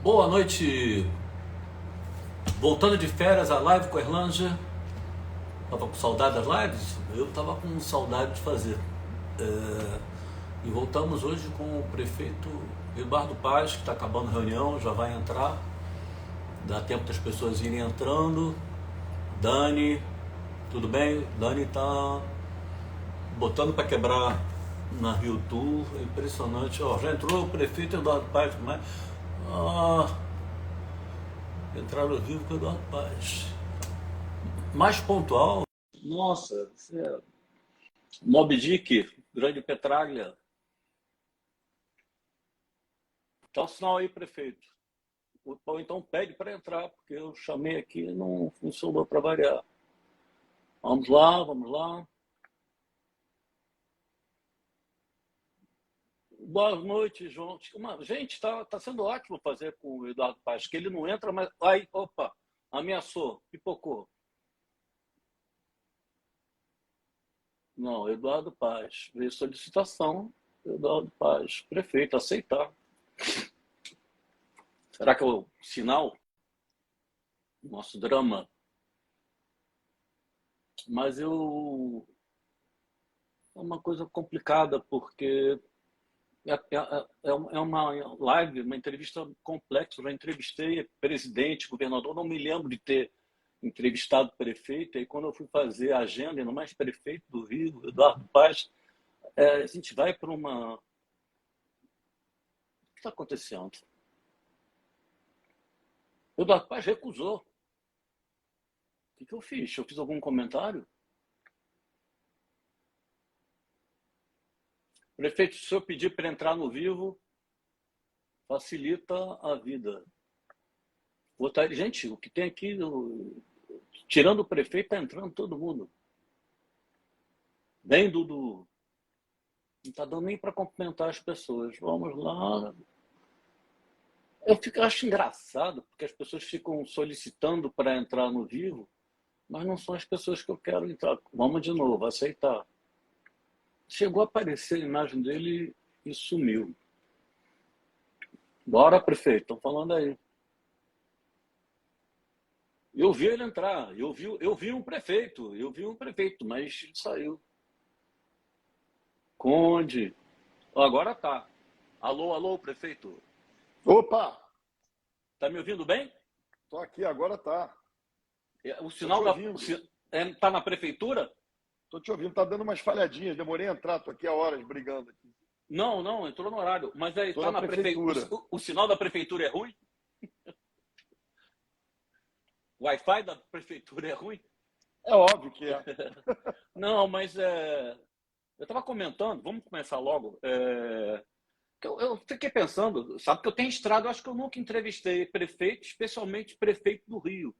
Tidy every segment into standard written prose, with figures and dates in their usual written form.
Boa noite. Voltando de férias, a live com a Erlângea. Tava com saudade das lives? Eu tava com saudade de fazer. E voltamos hoje com o prefeito Eduardo Paz, que está acabando a reunião, já vai entrar. Dá tempo das pessoas irem entrando. Dani, tudo bem? Dani tá botando para quebrar na Rio Tour. É impressionante. Ó, já entrou o prefeito Eduardo Paz, mas... entraram ao vivo com o Eduardo Paz. Mais pontual. Nossa, Moby Dick, Grande Petraglia. Dá um sinal aí, prefeito. Ou então pede para entrar, porque eu chamei aqui e não funcionou para variar. Vamos lá, vamos lá. Boa noite, João. Gente, tá sendo ótimo fazer com o Eduardo Paz, que ele não entra, mas... Aí, opa, ameaçou, pipocou. Não, Eduardo Paz. Veio solicitação, Eduardo Paz. Prefeito, aceitar. Será que é o sinal? Nosso drama. Mas é uma coisa complicada, porque é uma live, uma entrevista complexa. Eu já entrevistei presidente, governador, não me lembro de ter entrevistado prefeito. E quando eu fui fazer a agenda, ainda mais prefeito do Rio, Eduardo Paz, a gente vai para uma... O que está acontecendo? O Eduardo Paz recusou. O que eu fiz? Eu fiz algum comentário? Prefeito, se eu pedir para entrar no vivo, facilita a vida. Gente, o que tem aqui, tirando o prefeito, está entrando todo mundo. Vem, Dudu. Não está dando nem para cumprimentar as pessoas. Vamos lá. Acho engraçado, porque as pessoas ficam solicitando para entrar no vivo, mas não são as pessoas que eu quero entrar. Vamos de novo, aceitar. Chegou a aparecer a imagem dele e sumiu. Bora, prefeito, estão falando aí. Eu vi ele entrar, eu vi um prefeito, mas ele saiu. Conde. Agora tá. Alô, alô, prefeito. Opa! Tá me ouvindo bem? Tô aqui, agora tá. O Tô te sinal ouvindo. tá na prefeitura? Tô te ouvindo, tá dando umas falhadinhas. Demorei a entrar, tô aqui há horas brigando aqui. Não, entrou no horário. Mas aí Tô tá na na prefeitura. prefeitura. O sinal da prefeitura é ruim? O Wi-Fi da prefeitura é ruim? É óbvio que é. Não, mas eu estava comentando, vamos começar logo. Eu fiquei pensando, sabe que eu tenho estrada, eu acho que eu nunca entrevistei prefeito, especialmente prefeito do Rio.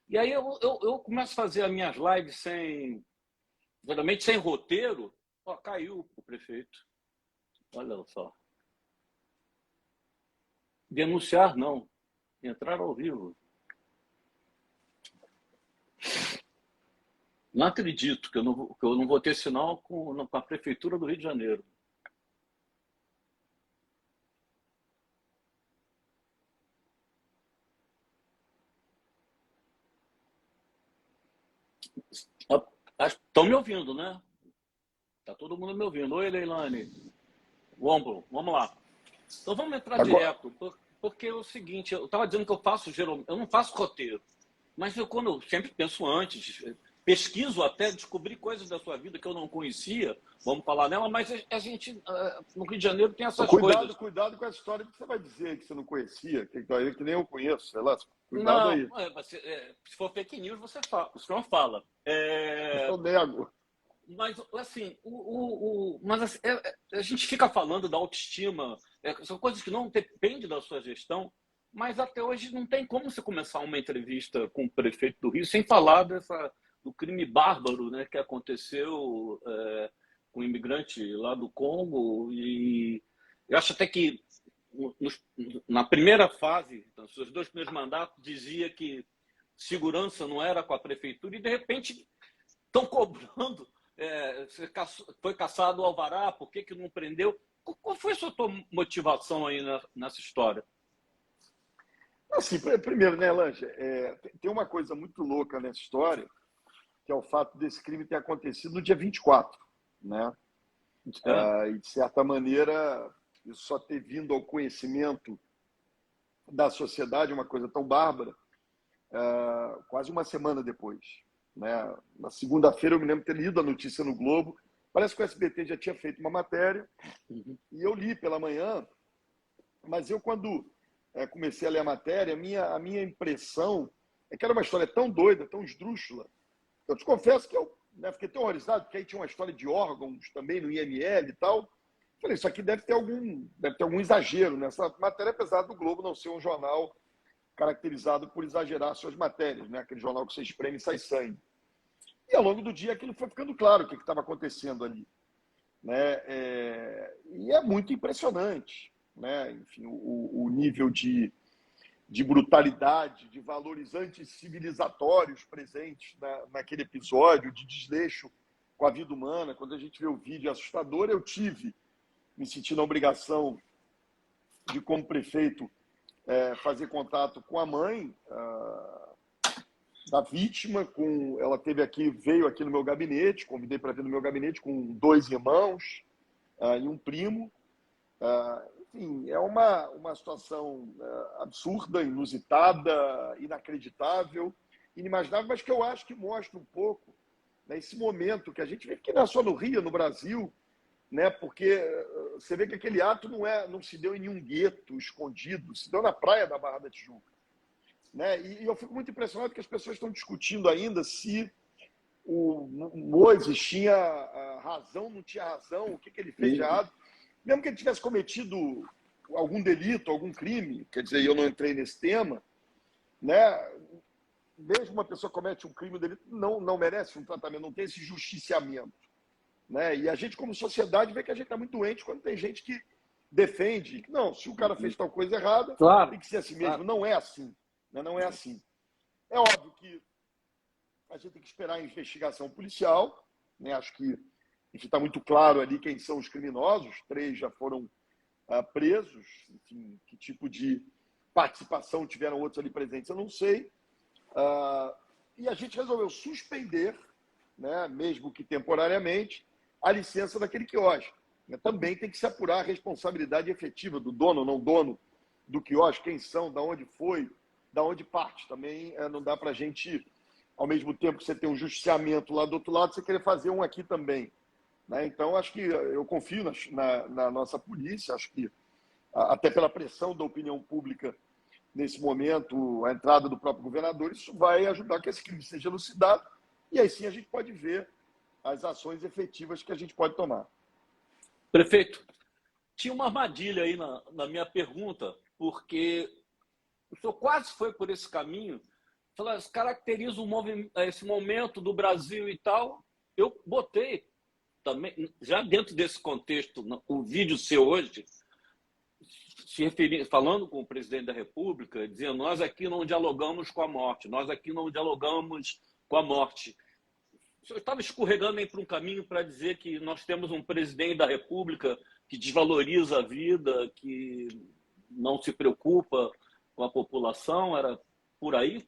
E aí eu começo a fazer as minhas lives geralmente sem roteiro. Ó, caiu o prefeito. Olha só. Denunciar, não. Entrar ao vivo. Não acredito que eu não vou ter sinal com a prefeitura do Rio de Janeiro. Estão me ouvindo, né? Tá todo mundo me ouvindo. Oi, Leilane. Vamos lá. Então vamos entrar Agora, direto, porque é o seguinte, eu estava dizendo que eu não faço roteiro, mas quando eu sempre penso antes, pesquiso até descobrir coisas da sua vida que eu não conhecia, vamos falar nela, mas a gente no Rio de Janeiro tem essas coisas. cuidado com essa história que você vai dizer que você não conhecia, que nem eu conheço, sei lá. Cuidado Não, aí. se for fake news, o senhor fala. Eu nego. Mas, assim, mas assim, a gente fica falando da autoestima, são coisas que não dependem da sua gestão, mas até hoje não tem como você começar uma entrevista com o prefeito do Rio sem falar do crime bárbaro, né, que aconteceu com o imigrante lá do Congo. E eu acho até que na primeira fase, nos seus 2 primeiros mandatos, dizia que segurança não era com a prefeitura e, de repente, estão cobrando. Foi caçado o alvará, por que não prendeu? Qual foi a sua motivação aí nessa história? Assim, primeiro, né, Lange, tem uma coisa muito louca nessa história, que é o fato desse crime ter acontecido no dia 24, né? É. E, de certa maneira, isso só ter vindo ao conhecimento da sociedade, uma coisa tão bárbara, quase uma semana depois, né? Na segunda-feira, eu me lembro de ter lido a notícia no Globo. Parece que o SBT já tinha feito uma matéria, e eu li pela manhã, mas eu, quando comecei a ler a matéria, a minha impressão é que era uma história tão doida, tão esdrúxula. Eu te confesso que eu, né, fiquei tão horrorizado, porque aí tinha uma história de órgãos também no IML e tal. Falei, isso aqui deve ter algum exagero nessa matéria, apesar do Globo não ser um jornal caracterizado por exagerar suas matérias, né? Aquele jornal que você espreme e sai sangue. E ao longo do dia aquilo foi ficando claro o que estava acontecendo ali, né? E é muito impressionante, né? Enfim, o nível de brutalidade, de valores anticivilizatórios presentes naquele episódio, de desleixo com a vida humana. Quando a gente vê o vídeo assustador, eu me senti na obrigação de, como prefeito, fazer contato com a mãe da vítima. Ela veio aqui no meu gabinete, convidei para vir no meu gabinete com 2 irmãos e um primo. Enfim, é uma situação absurda, inusitada, inacreditável, inimaginável, mas que eu acho que mostra um pouco, né, esse momento que a gente vê que não é só no Rio, no Brasil, né, porque você vê que aquele ato não se deu em nenhum gueto escondido, se deu na praia da Barra da Tijuca. Né? E eu fico muito impressionado que as pessoas estão discutindo ainda se o Moses tinha razão, não tinha razão, o que ele fez de errado. Mesmo que ele tivesse cometido algum delito, algum crime, quer dizer, eu não entrei nesse tema, né? Mesmo uma pessoa comete um crime, um delito, não merece um tratamento, não tem esse justiciamento, né? E a gente, como sociedade, vê que a gente está muito doente quando tem gente que defende que não, se o cara fez tal coisa errada, Claro, tem que ser assim mesmo. claro. Não é assim, né? Não é assim. É óbvio que a gente tem que esperar a investigação policial, né? Acho que está muito claro ali quem são os criminosos. 3 já foram presos. Enfim, que tipo de participação tiveram outros ali presentes, eu não sei. E a gente resolveu suspender, né, mesmo que temporariamente, a licença daquele quiosque. Também tem que se apurar a responsabilidade efetiva do dono ou não dono do quiosque, quem são, da onde foi, da onde parte. Também não dá para a gente, ao mesmo tempo que você tem um justiciamento lá do outro lado, você querer fazer um aqui também. Né? Então, acho que eu confio na nossa polícia, acho que até pela pressão da opinião pública nesse momento, a entrada do próprio governador, isso vai ajudar que esse crime seja elucidado, e aí sim a gente pode ver as ações efetivas que a gente pode tomar. Prefeito, tinha uma armadilha aí na minha pergunta, porque o senhor quase foi por esse caminho, caracteriza esse momento do Brasil e tal. Eu botei também, já dentro desse contexto, o vídeo seu hoje, falando com o presidente da República, dizendo: nós aqui não dialogamos com a morte, nós aqui não dialogamos com a morte. O senhor estava escorregando aí para um caminho para dizer que nós temos um presidente da República que desvaloriza a vida, que não se preocupa com a população? Era por aí?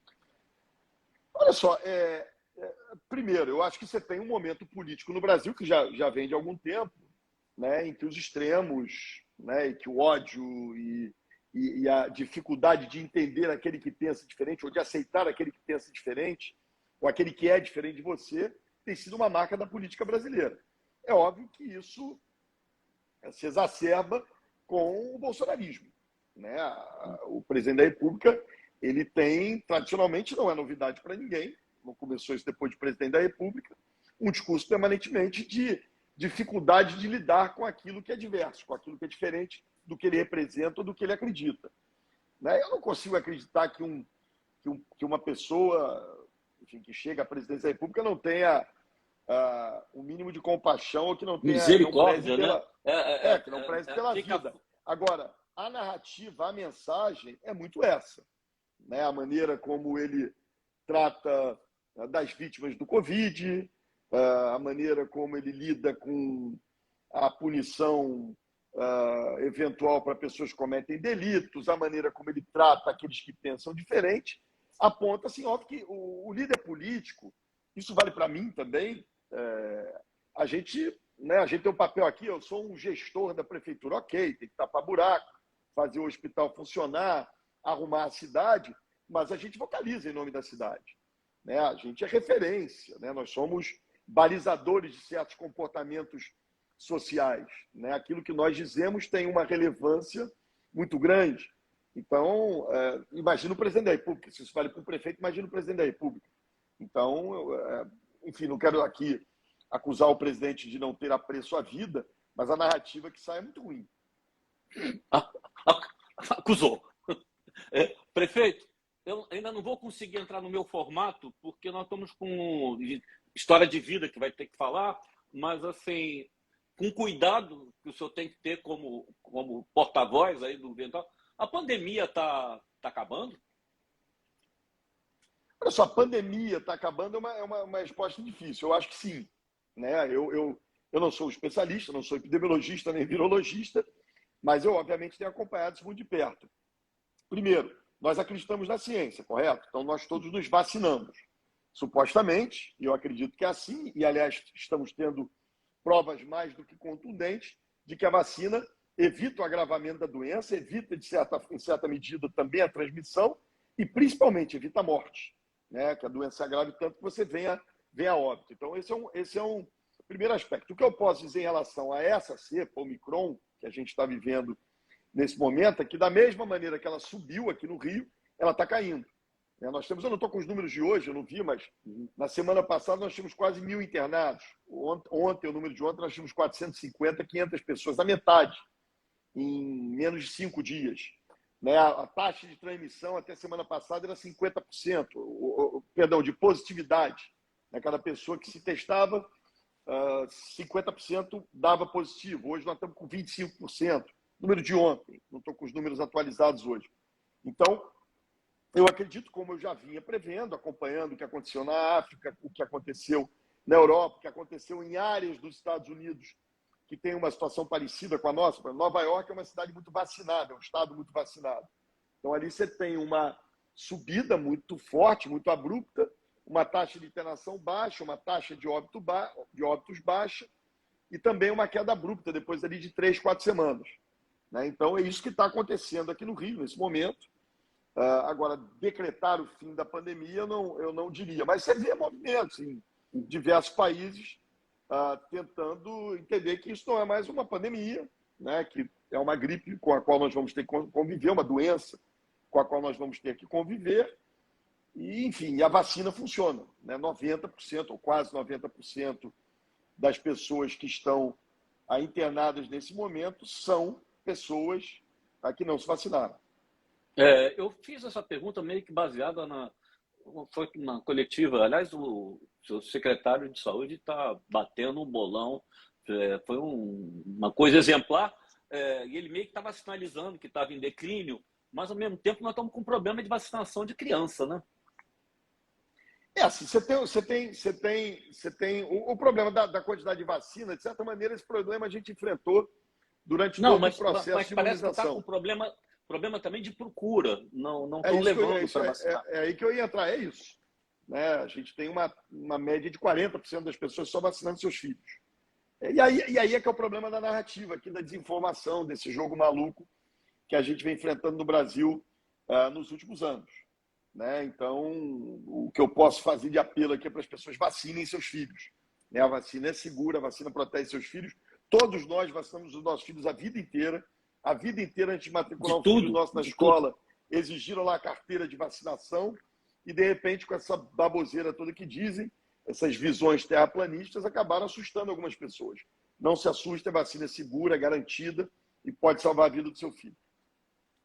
Olha só, primeiro, eu acho que você tem um momento político no Brasil que já vem de algum tempo, né, em que os extremos, né, e que o ódio e a dificuldade de entender aquele que pensa diferente, ou de aceitar aquele que pensa diferente, ou aquele que é diferente de você, tem sido uma marca da política brasileira. É óbvio que isso se exacerba com o bolsonarismo. Né? O presidente da República, ele tem, tradicionalmente, não é novidade para ninguém, não começou isso depois de presidente da República, um discurso permanentemente de dificuldade de lidar com aquilo que é diverso, com aquilo que é diferente do que ele representa ou do que ele acredita. Né? Eu não consigo acreditar que uma pessoa, enfim, que chega à presidência da República não tenha o mínimo de compaixão ou que não preze Misericórdia, né? que não preze pela vida. Agora, a narrativa, a mensagem é muito essa. Né? A maneira como ele trata das vítimas do Covid, a maneira como ele lida com a punição eventual para pessoas que cometem delitos, a maneira como ele trata aqueles que pensam diferente, aponta, assim, óbvio que o líder político, isso vale para mim também, a gente tem um papel aqui, eu sou um gestor da prefeitura, ok, tem que tapar buraco, fazer o hospital funcionar, arrumar a cidade, mas a gente vocaliza em nome da cidade, né? A gente é referência, né? Nós somos balizadores de certos comportamentos sociais, né? Aquilo que nós dizemos tem uma relevância muito grande. Então, imagina o presidente da República. Se isso vale para o prefeito, imagina o presidente da República. Então, enfim, não quero aqui acusar o presidente de não ter apreço à vida, mas a narrativa que sai é muito ruim. Acusou. Prefeito, eu ainda não vou conseguir entrar no meu formato, porque nós estamos com história de vida que vai ter que falar, mas, assim, com cuidado que o senhor tem que ter como porta-voz aí do governo. A pandemia está acabando? Olha só, a pandemia está acabando é uma resposta difícil. Eu acho que sim, né? Eu não sou especialista, não sou epidemiologista nem virologista, mas eu, obviamente, tenho acompanhado isso muito de perto. Primeiro, nós acreditamos na ciência, correto? Então, nós todos nos vacinamos. Supostamente, e eu acredito que é assim, e, aliás, estamos tendo provas mais do que contundentes de que a vacina evita o agravamento da doença, evita, em certa medida, também a transmissão e, principalmente, evita a morte, né? Que a doença agrave tanto que você venha a óbito. Então, esse é um primeiro aspecto. O que eu posso dizer em relação a essa cepa, Omicron, que a gente está vivendo nesse momento, é que, da mesma maneira que ela subiu aqui no Rio, ela está caindo. Nós temos, eu não estou com os números de hoje, eu não vi, mas na semana passada nós tínhamos quase 1.000 internados. Ontem, o número de ontem, nós tínhamos 450, 500 pessoas, a metade, em menos de 5 dias. Né? A taxa de transmissão até semana passada era 50%, perdão, de positividade. Né? Cada pessoa que se testava, 50% dava positivo. Hoje nós estamos com 25%. Número de ontem, não estou com os números atualizados hoje. Então, eu acredito, como eu já vinha prevendo, acompanhando o que aconteceu na África, o que aconteceu na Europa, o que aconteceu em áreas dos Estados Unidos que tem uma situação parecida com a nossa. Nova York é uma cidade muito vacinada, é um estado muito vacinado. Então, ali você tem uma subida muito forte, muito abrupta, uma taxa de internação baixa, uma taxa de óbitos baixa e também uma queda abrupta depois ali de 3, 4 semanas. Né? Então, é isso que está acontecendo aqui no Rio, nesse momento. Agora, decretar o fim da pandemia, eu não diria. Mas você vê movimentos em diversos países tentando entender que isso não é mais uma pandemia, né? Que é uma gripe com a qual nós vamos ter que conviver, uma doença com a qual nós vamos ter que conviver. E, enfim, a vacina funciona. Né? 90% ou quase 90% das pessoas que estão internadas nesse momento são pessoas que não se vacinaram. Eu fiz essa pergunta meio que baseada foi na coletiva. Aliás, o seu secretário de saúde está batendo um bolão. Foi uma coisa exemplar. E ele meio que estava sinalizando que estava em declínio, mas, ao mesmo tempo, nós estamos com um problema de vacinação de criança, né? Assim, você tem o problema da quantidade de vacina. De certa maneira, esse problema a gente enfrentou durante todo o processo de parece que está imunização. com problema também de procura. Não estão levando para vacinar. É aí que eu ia entrar, é isso. Né? A gente tem uma média de 40% das pessoas só vacinando seus filhos. E aí é que é o problema da narrativa, aqui da desinformação, desse jogo maluco que a gente vem enfrentando no Brasil nos últimos anos. Né? Então, o que eu posso fazer de apelo aqui é para as pessoas vacinem seus filhos. Né? A vacina é segura, a vacina protege seus filhos. Todos nós vacinamos os nossos filhos a vida inteira. A vida inteira, antes de matricular um filho nosso na escola, exigiram lá a carteira de vacinação e, de repente, com essa baboseira toda que dizem, essas visões terraplanistas acabaram assustando algumas pessoas. Não se assuste, a vacina é segura, é garantida e pode salvar a vida do seu filho.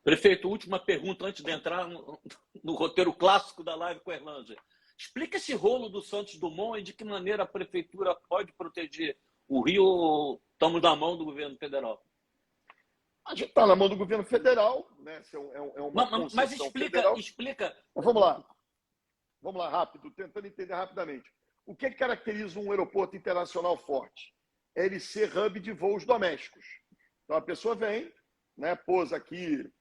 Prefeito, última pergunta antes de entrar no roteiro clássico da live com a Erlângela. Explica esse rolo do Santos Dumont e de que maneira a prefeitura pode proteger o Rio ou estamos na mão do governo federal? A gente está na mão do governo federal, né? Mas explica. Mas vamos lá, rápido, tentando entender rapidamente. O que caracteriza um aeroporto internacional forte? É ele ser hub de voos domésticos. Então, a pessoa vem, né, pousa aqui,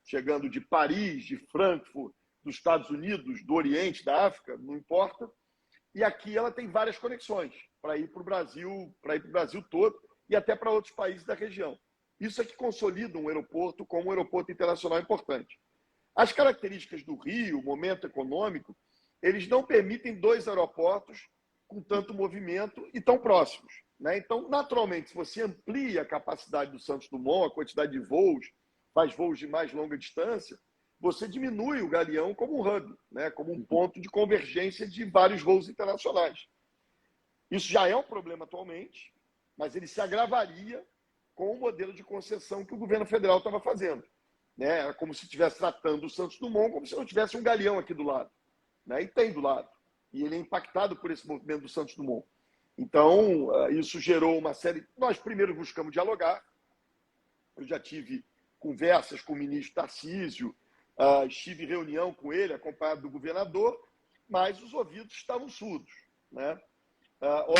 chegando de Paris, de Frankfurt, dos Estados Unidos, do Oriente, da África, não importa. E aqui ela tem várias conexões para ir para o Brasil todo e até para outros países da região. Isso é que consolida um aeroporto como um aeroporto internacional importante. As características do Rio, o momento econômico, eles não permitem dois aeroportos com tanto movimento e tão próximos, né? Então, naturalmente, se você amplia a capacidade do Santos Dumont, a quantidade de voos, faz voos de mais longa distância, você diminui o Galeão como um hub, né? Como um ponto de convergência de vários voos internacionais. Isso já é um problema atualmente, mas ele se agravaria com o modelo de concessão que o governo federal estava fazendo, né? Era como se estivesse tratando o Santos Dumont como se não tivesse um Galeão aqui do lado, né? E tem do lado. E ele é impactado por esse movimento do Santos Dumont. Então, isso gerou uma série... Nós primeiro buscamos dialogar. Eu já tive conversas com o ministro Tarcísio, estive em reunião com ele, acompanhado do governador, mas os ouvidos estavam surdos, né?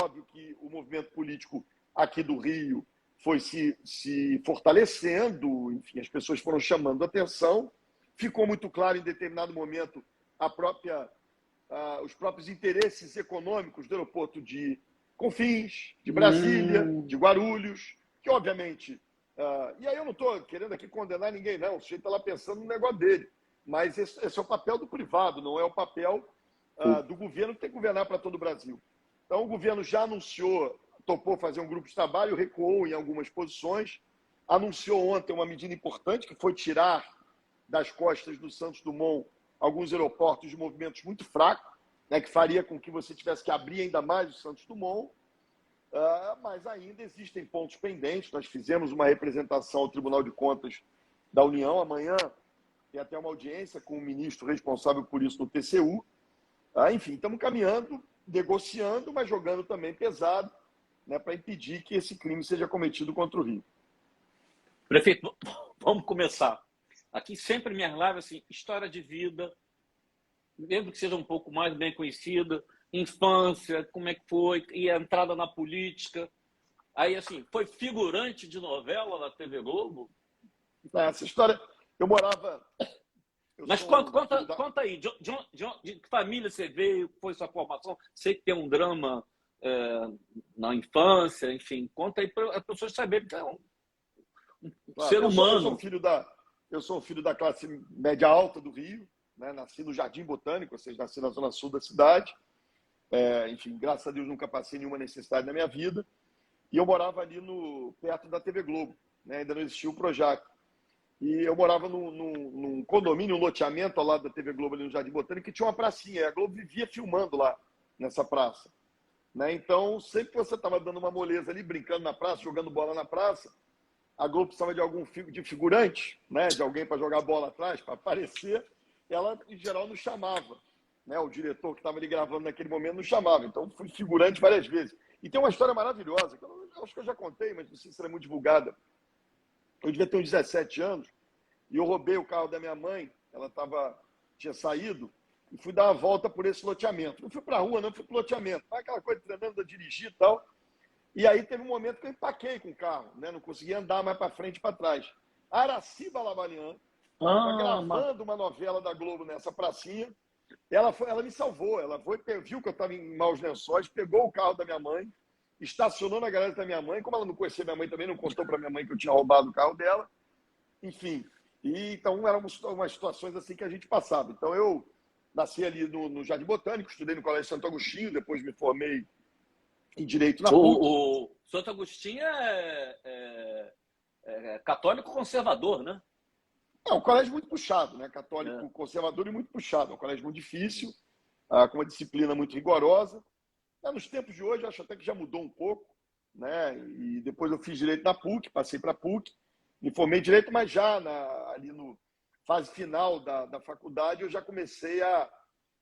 Óbvio que o movimento político aqui do Rio foi se fortalecendo, enfim, as pessoas foram chamando atenção. Ficou muito claro em determinado momento os próprios interesses econômicos do aeroporto de Confins, de Brasília, de Guarulhos, que obviamente... e aí eu não estou querendo aqui condenar ninguém, não. O sujeito está lá pensando no negócio dele. Mas esse é o papel do privado, não é o papel do governo, que tem que governar para todo o Brasil. Então, o governo já anunciou, topou fazer um grupo de trabalho, recuou em algumas posições, anunciou ontem uma medida importante, que foi tirar das costas do Santos Dumont alguns aeroportos de movimentos muito fracos, né, que faria com que você tivesse que abrir ainda mais o Santos Dumont, mas ainda existem pontos pendentes. Nós fizemos uma representação ao Tribunal de Contas da União. Amanhã tem até uma audiência com o ministro responsável por isso no TCU. Enfim, estamos caminhando, negociando, mas jogando também pesado, né, para impedir que esse crime seja cometido contra o Rio. Prefeito, vamos começar. Aqui sempre minhas lives, assim, história de vida, mesmo que seja um pouco mais bem conhecida, infância, como é que foi, e a entrada na política. Aí, assim, foi figurante de novela na TV Globo? Essa história, eu morava... Mas conta aí, de que família você veio, foi sua formação? Sei que tem um drama na infância, enfim, conta aí para as pessoas saberem que é um ser humano. Eu sou um filho da classe média alta do Rio, né? Nasci no Jardim Botânico, ou seja, nasci na zona sul da cidade. Enfim, graças a Deus nunca passei nenhuma necessidade na minha vida. E eu morava ali perto da TV Globo, né? Ainda não existia o Projac. E eu morava num condomínio, um loteamento ao lado da TV Globo ali no Jardim Botânico, que tinha uma pracinha. E a Globo vivia filmando lá, nessa praça, né? Então, sempre que você estava dando uma moleza ali, brincando na praça, jogando bola na praça, a Globo precisava de figurante, né? De alguém para jogar bola atrás, para aparecer. Ela, em geral, não chamava, né? O diretor que estava ali gravando naquele momento não chamava. Então, fui figurante várias vezes. E tem uma história maravilhosa, que eu acho que eu já contei, mas não sei se ela é muito divulgada. Eu devia ter uns 17 anos e eu roubei o carro da minha mãe. Ela tinha saído e fui dar uma volta por esse loteamento. Não fui para a rua, não, fui para o loteamento. Aquela coisa treinando a dirigir e tal. E aí teve um momento que eu empaquei com o carro, né? Não conseguia andar mais para frente e para trás. Araci Balabanian estava gravando uma novela da Globo nessa pracinha. Ela me salvou. Ela viu que eu estava em maus lençóis, pegou o carro da minha mãe, estacionou na garagem da minha mãe. Como ela não conhecia minha mãe também, não contou para minha mãe que eu tinha roubado o carro dela. Enfim, então eram umas situações assim que a gente passava. Então eu nasci ali no Jardim Botânico, estudei no Colégio Santo Agostinho, depois me formei em Direito na PUC. O Santo Agostinho é católico conservador, né? É um colégio muito puxado, né? Católico conservador e muito puxado. É um colégio muito difícil, com uma disciplina muito rigorosa. Nos tempos de hoje, acho até que já mudou um pouco, né? E depois eu fiz Direito na PUC, passei para a PUC, me formei em Direito, mas já ali no fase final da faculdade eu já comecei a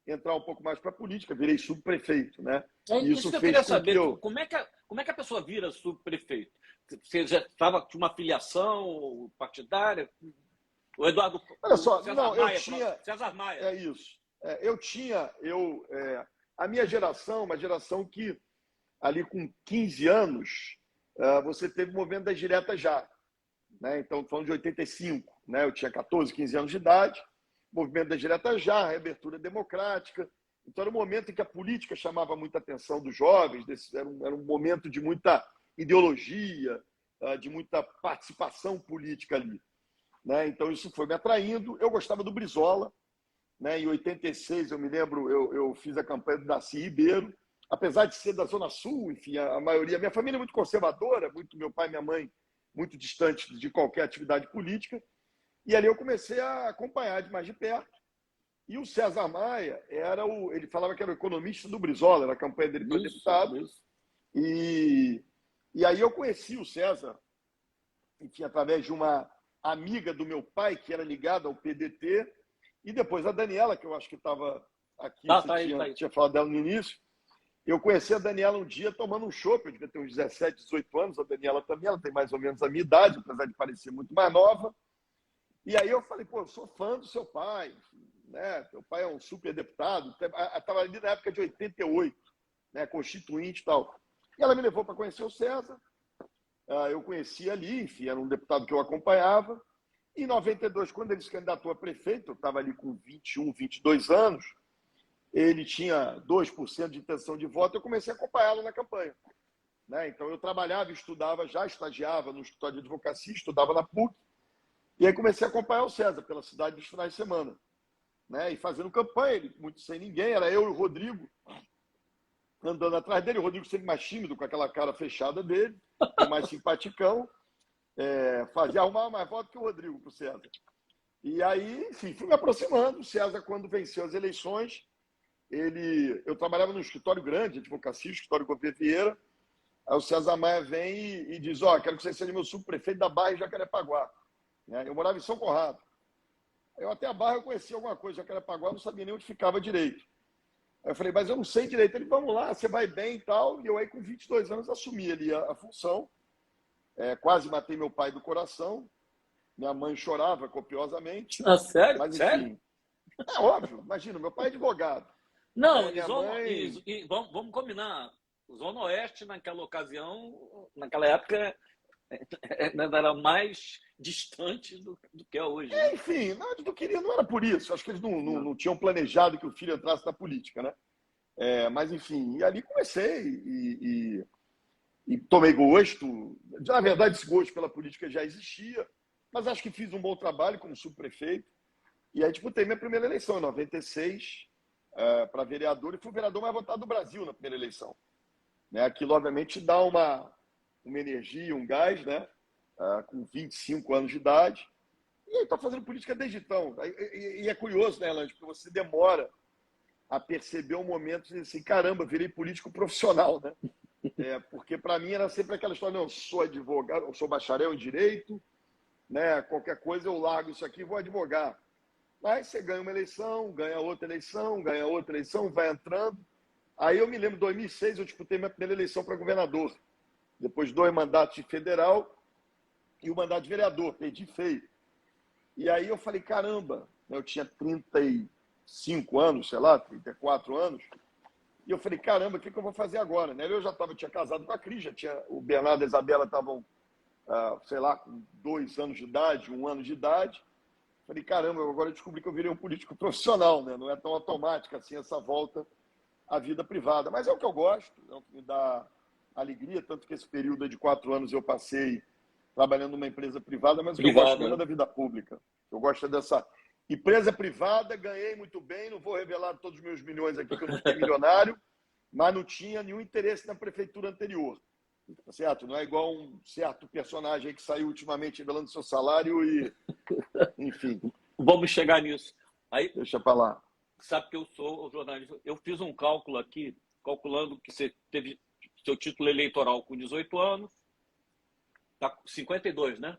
entrar um pouco mais para a política, virei subprefeito, né? E isso que eu queria saber, como é que a pessoa vira subprefeito? Você já tinha uma filiação partidária? O Eduardo... Olha só, César Maia. É isso. A minha geração, uma geração que ali com 15 anos, você teve o movimento das diretas já. né? Então, falando de 85, né? Eu tinha 14, 15 anos de idade, movimento da direta já, reabertura democrática. Então, era um momento em que a política chamava muita atenção dos jovens, era um momento de muita ideologia, de muita participação política ali, né? Então, isso foi me atraindo. Eu gostava do Brizola, né? Em 86, eu me lembro, eu fiz a campanha do Darcy Ribeiro, apesar de ser da Zona Sul, enfim, a maioria, minha família é muito conservadora, muito meu pai e minha mãe muito distantes de qualquer atividade política, e ali eu comecei a acompanhar de mais de perto. E o César Maia ele falava que era o economista do Brizola, era a campanha dele para deputado. Isso. E aí eu conheci o César, enfim, através de uma amiga do meu pai, que era ligada ao PDT, e depois a Daniela, que eu acho que estava aqui, tinha falado dela no início. Eu conheci a Daniela um dia tomando um chopp, eu devia ter uns 17, 18 anos, a Daniela também, ela tem mais ou menos a minha idade, apesar de parecer muito mais nova. E aí eu falei, pô, eu sou fã do seu pai, né? Teu pai é um super deputado, estava ali na época de 88, né? Constituinte e tal. E ela me levou para conhecer o César, eu conheci ali, enfim, era um deputado que eu acompanhava. Em 92, quando ele se candidatou a prefeito, eu estava ali com 21, 22 anos, ele tinha 2% de intenção de voto, eu comecei a acompanhá-lo na campanha, né? Então, eu trabalhava, estudava, já estagiava no escritório de advocacia, estudava na PUC, e aí comecei a acompanhar o César pela cidade dos finais de semana, né? E fazendo campanha, ele muito sem ninguém, era eu e o Rodrigo andando atrás dele, o Rodrigo sempre mais tímido, com aquela cara fechada dele, mais simpaticão, fazia arrumar mais voto que o Rodrigo para o César. E aí, enfim, fui me aproximando. O César, quando venceu as eleições, eu trabalhava num escritório grande, de advocacia, escritório Governo Vieira. Aí o César Maia vem e diz, quero que você seja meu subprefeito da Barra de Jacarepaguá. Eu morava em São Conrado. Eu até a Barra eu conhecia alguma coisa, Jacarepaguá, não sabia nem onde ficava direito. Aí eu falei, mas eu não sei direito. Ele, vamos lá, você vai bem e tal. E eu aí com 22 anos assumi ali a função. Quase matei meu pai do coração. Minha mãe chorava copiosamente. Sério? Mas enfim, Sério? é óbvio, imagina, meu pai é advogado. Não, minha mãe... vamos combinar. Zona Oeste, naquela ocasião, naquela época, era mais distante do que é hoje. Enfim, não era por isso. Acho que eles não tinham planejado que o filho entrasse na política, né? Mas, enfim, e ali comecei e tomei gosto. Na verdade, esse gosto pela política já existia, mas acho que fiz um bom trabalho como subprefeito. E aí disputei minha primeira eleição, em 96, para vereador, e fui o vereador mais votado do Brasil na primeira eleição. Né? Aquilo, obviamente, dá uma energia, um gás, né? Com 25 anos de idade. E aí estou fazendo política desde então. E é curioso, né, Elange, porque você demora a perceber um momento de dizer assim, caramba, virei político profissional, né? Porque para mim era sempre aquela história, não, eu sou advogado, eu sou bacharel em direito, né? Qualquer coisa eu largo isso aqui e vou advogar. Mas você ganha uma eleição, ganha outra eleição, vai entrando. Aí eu me lembro, em 2006, eu disputei minha primeira eleição para governador. Depois 2 mandatos de federal e o mandato de vereador, perdi feio. E aí eu falei, caramba, eu tinha 35 anos, sei lá, 34 anos. E eu falei, caramba, o que eu vou fazer agora? Né? Eu tinha casado com a Cris, o Bernardo e a Isabela estavam, sei lá, com 2 anos de idade, 1 ano de idade. Falei, caramba, agora eu descobri que eu virei um político profissional, né? Não é tão automática assim essa volta à vida privada. Mas é o que eu gosto, é o que me dá alegria, tanto que esse período de 4 anos eu passei trabalhando numa empresa privada, mas o que eu gosto mesmo é da vida pública. Eu gosto dessa empresa privada, ganhei muito bem, não vou revelar todos os meus milhões aqui, que eu não fiquei milionário, mas não tinha nenhum interesse na prefeitura anterior. Tá certo? Não é igual um certo personagem aí que saiu ultimamente revelando seu salário e... Enfim. Vamos chegar nisso. Aí, deixa para lá. Sabe que eu sou jornalista. Eu fiz um cálculo aqui, calculando que você teve seu título eleitoral com 18 anos, tá com 52, né?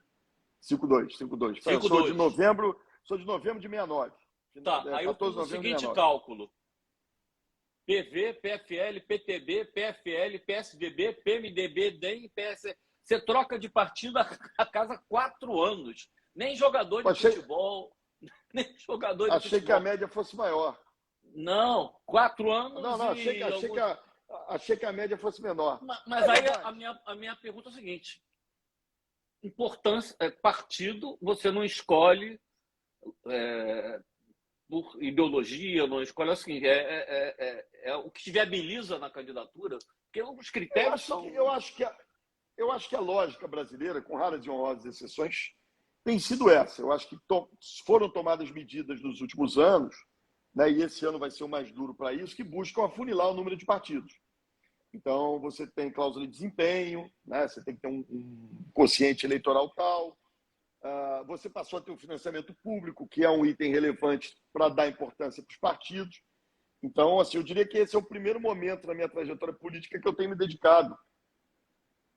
52. Eu sou de novembro de 69. Tá, aí eu fiz o seguinte cálculo. PV, PFL, PTB, PFL, PSDB, PMDB, DEM, PSL. Você troca de partido a cada 4 anos. Nem jogador de futebol, nem jogador de futebol. Achei que a média fosse maior. Não, 4 anos. Não, achei que a média fosse menor. Mas aí a minha pergunta é a seguinte: importância, partido, você não escolhe por ideologia, não escolhe assim, é o que te viabiliza na candidatura, porque os critérios são... Eu acho que a lógica brasileira, com raras e honrosas exceções, tem sido essa. Eu acho que foram tomadas medidas nos últimos anos, né, e esse ano vai ser o mais duro para isso, que buscam afunilar o número de partidos. Então, você tem cláusula de desempenho, né, você tem que ter um quociente eleitoral tal, você passou a ter um financiamento público, que é um item relevante para dar importância para os partidos. Então, assim, eu diria que esse é o primeiro momento na minha trajetória política que eu tenho me dedicado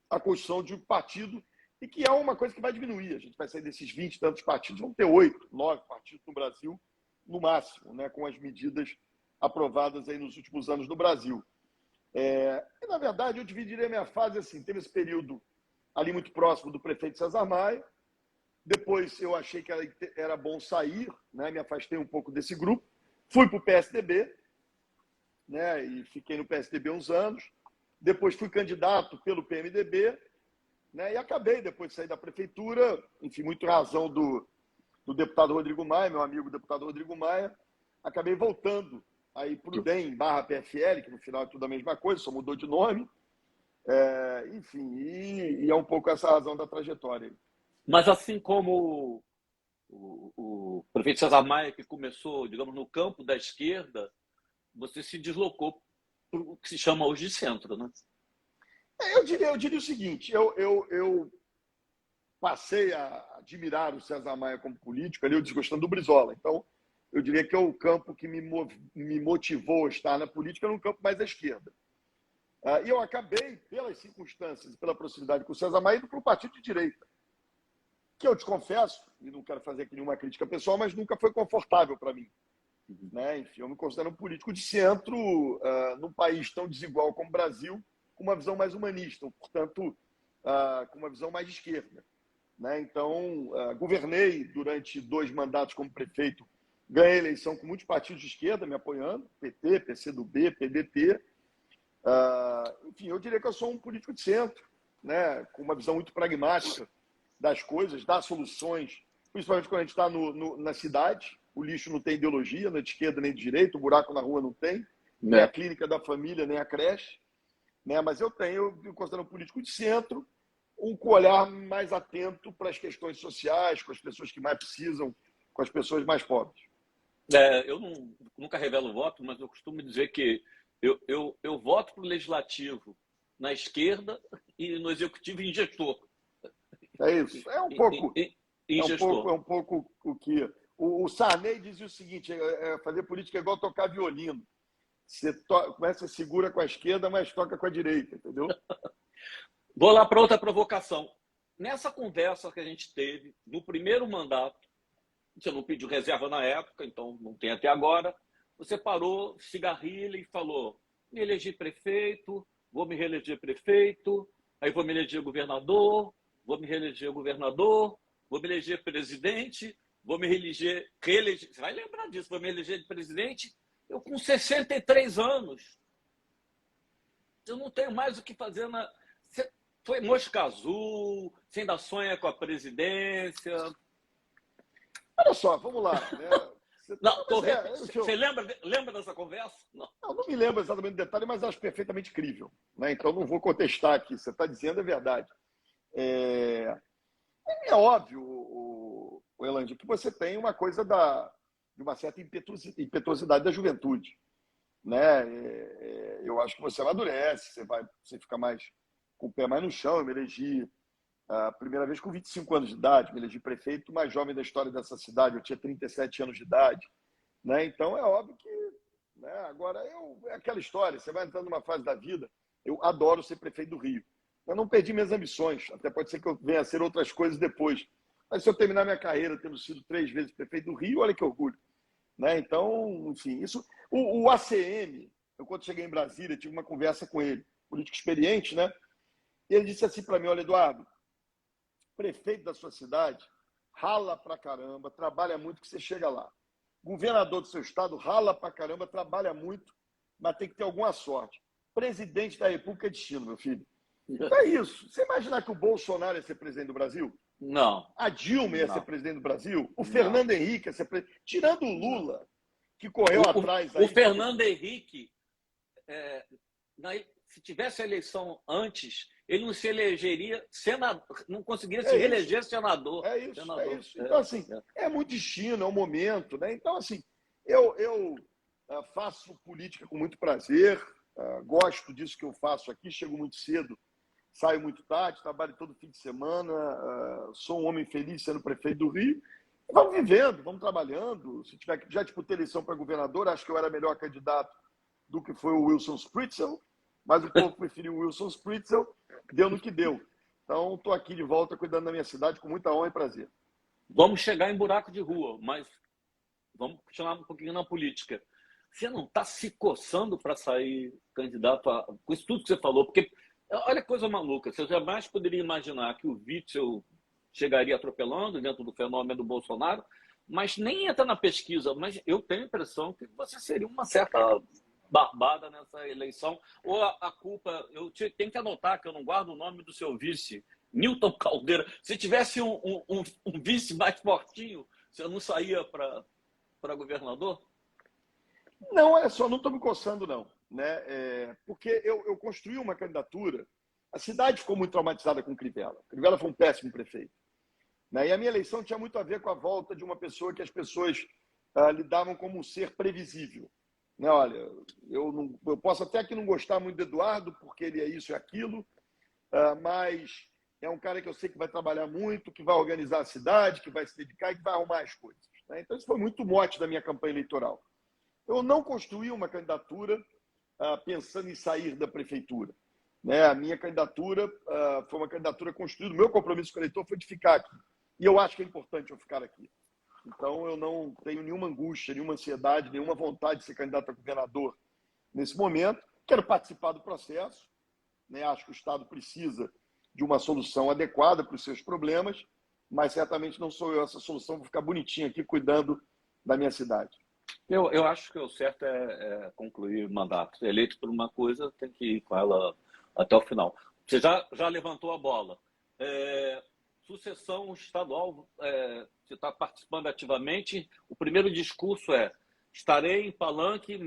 à construção de um partido, e que é uma coisa que vai diminuir. A gente vai sair desses 20 e tantos partidos, vão ter 8, 9 partidos no Brasil, no máximo, né, com as medidas aprovadas aí nos últimos anos no Brasil. E, na verdade, eu dividiria a minha fase assim, teve esse período ali muito próximo do prefeito César Maia, depois eu achei que era bom sair, né, me afastei um pouco desse grupo, fui para o PSDB, né, e fiquei no PSDB uns anos, depois fui candidato pelo PMDB, né, e acabei, depois de sair da prefeitura, enfim, muito razão do deputado Rodrigo Maia, meu amigo deputado Rodrigo Maia, acabei voltando aí para o DEM/PFL, que no final é tudo a mesma coisa, só mudou de nome, enfim, e é um pouco essa razão da trajetória. Mas assim como o prefeito César Maia, que começou, digamos, no campo da esquerda, você se deslocou para o que se chama hoje de centro, né? Eu diria o seguinte, eu passei a admirar o César Maia como político, ali eu desgostando do Brizola. Então, eu diria que é o campo que me motivou a estar na política, no campo mais à esquerda. E eu acabei, pelas circunstâncias e pela proximidade com o César Maia, indo para o partido de direita, que eu te confesso, e não quero fazer aqui nenhuma crítica pessoal, mas nunca foi confortável para mim. Né? Enfim, eu me considero um político de centro, num país tão desigual como o Brasil, com uma visão mais humanista, portanto, com uma visão mais de esquerda. Né? Então, governei durante 2 mandatos como prefeito, ganhei a eleição com muitos partidos de esquerda me apoiando, PT, PCdoB, PDT. Enfim, eu diria que eu sou um político de centro, né? Com uma visão muito pragmática das coisas, das soluções, principalmente quando a gente está na cidade. O lixo não tem ideologia, nem de esquerda nem de direita, o buraco na rua não tem, nem a clínica da família, nem a creche. Né? Mas eu me considero um político de centro, com um olhar mais atento para as questões sociais, com as pessoas que mais precisam, com as pessoas mais pobres. Eu nunca revelo voto, mas eu costumo dizer que eu voto para o legislativo na esquerda e no executivo em gestor. É isso. É um pouco, gestor. É um pouco o que... O Sarney dizia o seguinte, fazer política é igual tocar violino. Você começa, segura com a esquerda, mas toca com a direita, entendeu? Vou lá para outra provocação. Nessa conversa que a gente teve, no primeiro mandato, você não pediu reserva na época, então não tem até agora, você parou, cigarrilha e falou: me elegi prefeito, vou me reeleger prefeito, aí vou me eleger governador, vou me reeleger governador, vou me eleger presidente, vou me reeleger, você vai lembrar disso, vou me eleger presidente, eu com 63 anos. Eu não tenho mais o que fazer na... Você foi mosca azul, você ainda sonha com a presidência. Olha só, vamos lá. Né? Você lembra dessa conversa? Não me lembro exatamente do detalhe, mas acho perfeitamente crível. Né? Então não vou contestar aqui. Você está dizendo é verdade. É óbvio, Elange, que você tem uma coisa de uma certa impetuosidade da juventude. Né? Eu acho que você amadurece, você fica mais com o pé mais no chão. Eu me elegi a primeira vez com 25 anos de idade, me elegi prefeito mais jovem da história dessa cidade, eu tinha 37 anos de idade. Né? Então é óbvio que, né, agora é aquela história, você vai entrando numa fase da vida, eu adoro ser prefeito do Rio. Eu não perdi minhas ambições, até pode ser que eu venha a ser outras coisas depois. Mas se eu terminar minha carreira tendo sido 3 vezes prefeito do Rio, olha que orgulho. Né? Então, enfim, isso. O ACM, eu quando cheguei em Brasília, tive uma conversa com ele, político experiente, né? E ele disse assim para mim: olha, Eduardo, prefeito da sua cidade, rala pra caramba, trabalha muito que você chega lá. Governador do seu estado, rala pra caramba, trabalha muito, mas tem que ter alguma sorte. Presidente da República é destino, meu filho. Então é isso. Você imaginar que o Bolsonaro ia ser presidente do Brasil? Não, A Dilma ia ser não, presidente do Brasil? O não, Fernando Henrique ia ser presidente? Tirando o não. Lula, que correu atrás O aí de... Fernando Henrique, é, se tivesse a eleição antes, ele não se elegeria senador, não conseguiria se reeleger senador. É isso, é Senador. isso. Então, assim, é muito destino, é um momento, né? Então, assim, eu faço política com muito prazer, gosto disso que eu faço aqui, chego muito cedo, saio muito tarde, trabalho todo fim de semana, sou um homem feliz sendo prefeito do Rio. Vamos vivendo, vamos trabalhando. Se tiver que já disputei eleição para governador, acho que eu era melhor candidato do que foi o Wilson Spritzel, mas o povo preferiu o Wilson Spritzel, deu no que deu. Então, estou aqui de volta cuidando da minha cidade com muita honra e prazer. Vamos chegar em buraco de rua, mas vamos continuar um pouquinho na política. Você não está se coçando para sair candidato com isso tudo que você falou? Porque, olha que coisa maluca, você jamais poderia imaginar que o Witzel chegaria atropelando dentro do fenômeno do Bolsonaro, mas nem entra na pesquisa. Mas eu tenho a impressão que você seria uma certa barbada nessa eleição. Ou a culpa, eu tenho que anotar que eu não guardo o nome do seu vice, Newton Caldeira. Se tivesse um vice mais fortinho, você não saía para governador? Não, é só, não estou me coçando, não. Né? Porque eu construí uma candidatura, a cidade ficou muito traumatizada com o Crivella. O Crivella foi um péssimo prefeito. Né? E a minha eleição tinha muito a ver com a volta de uma pessoa que as pessoas lidavam como um ser previsível. Né? Olha, eu posso até aqui não gostar muito do Eduardo, porque ele é isso e aquilo, mas é um cara que eu sei que vai trabalhar muito, que vai organizar a cidade, que vai se dedicar e que vai arrumar as coisas. Né? Então, isso foi muito mote da minha campanha eleitoral. Eu não construí uma candidatura pensando em sair da prefeitura. Né? A minha candidatura foi uma candidatura construída, o meu compromisso com o eleitor foi de ficar aqui. E eu acho que é importante eu ficar aqui. Então, eu não tenho nenhuma angústia, nenhuma ansiedade, nenhuma vontade de ser candidato a governador nesse momento. Quero participar do processo. Né? Acho que o Estado precisa de uma solução adequada para os seus problemas, mas certamente não sou eu essa solução. Vou ficar bonitinho aqui cuidando da minha cidade. Eu acho que o certo é concluir o mandato. Eleito por uma coisa, tem que ir com ela até o final. Você já levantou a bola. Sucessão estadual, você está participando ativamente. O primeiro discurso é: estarei em Palanque,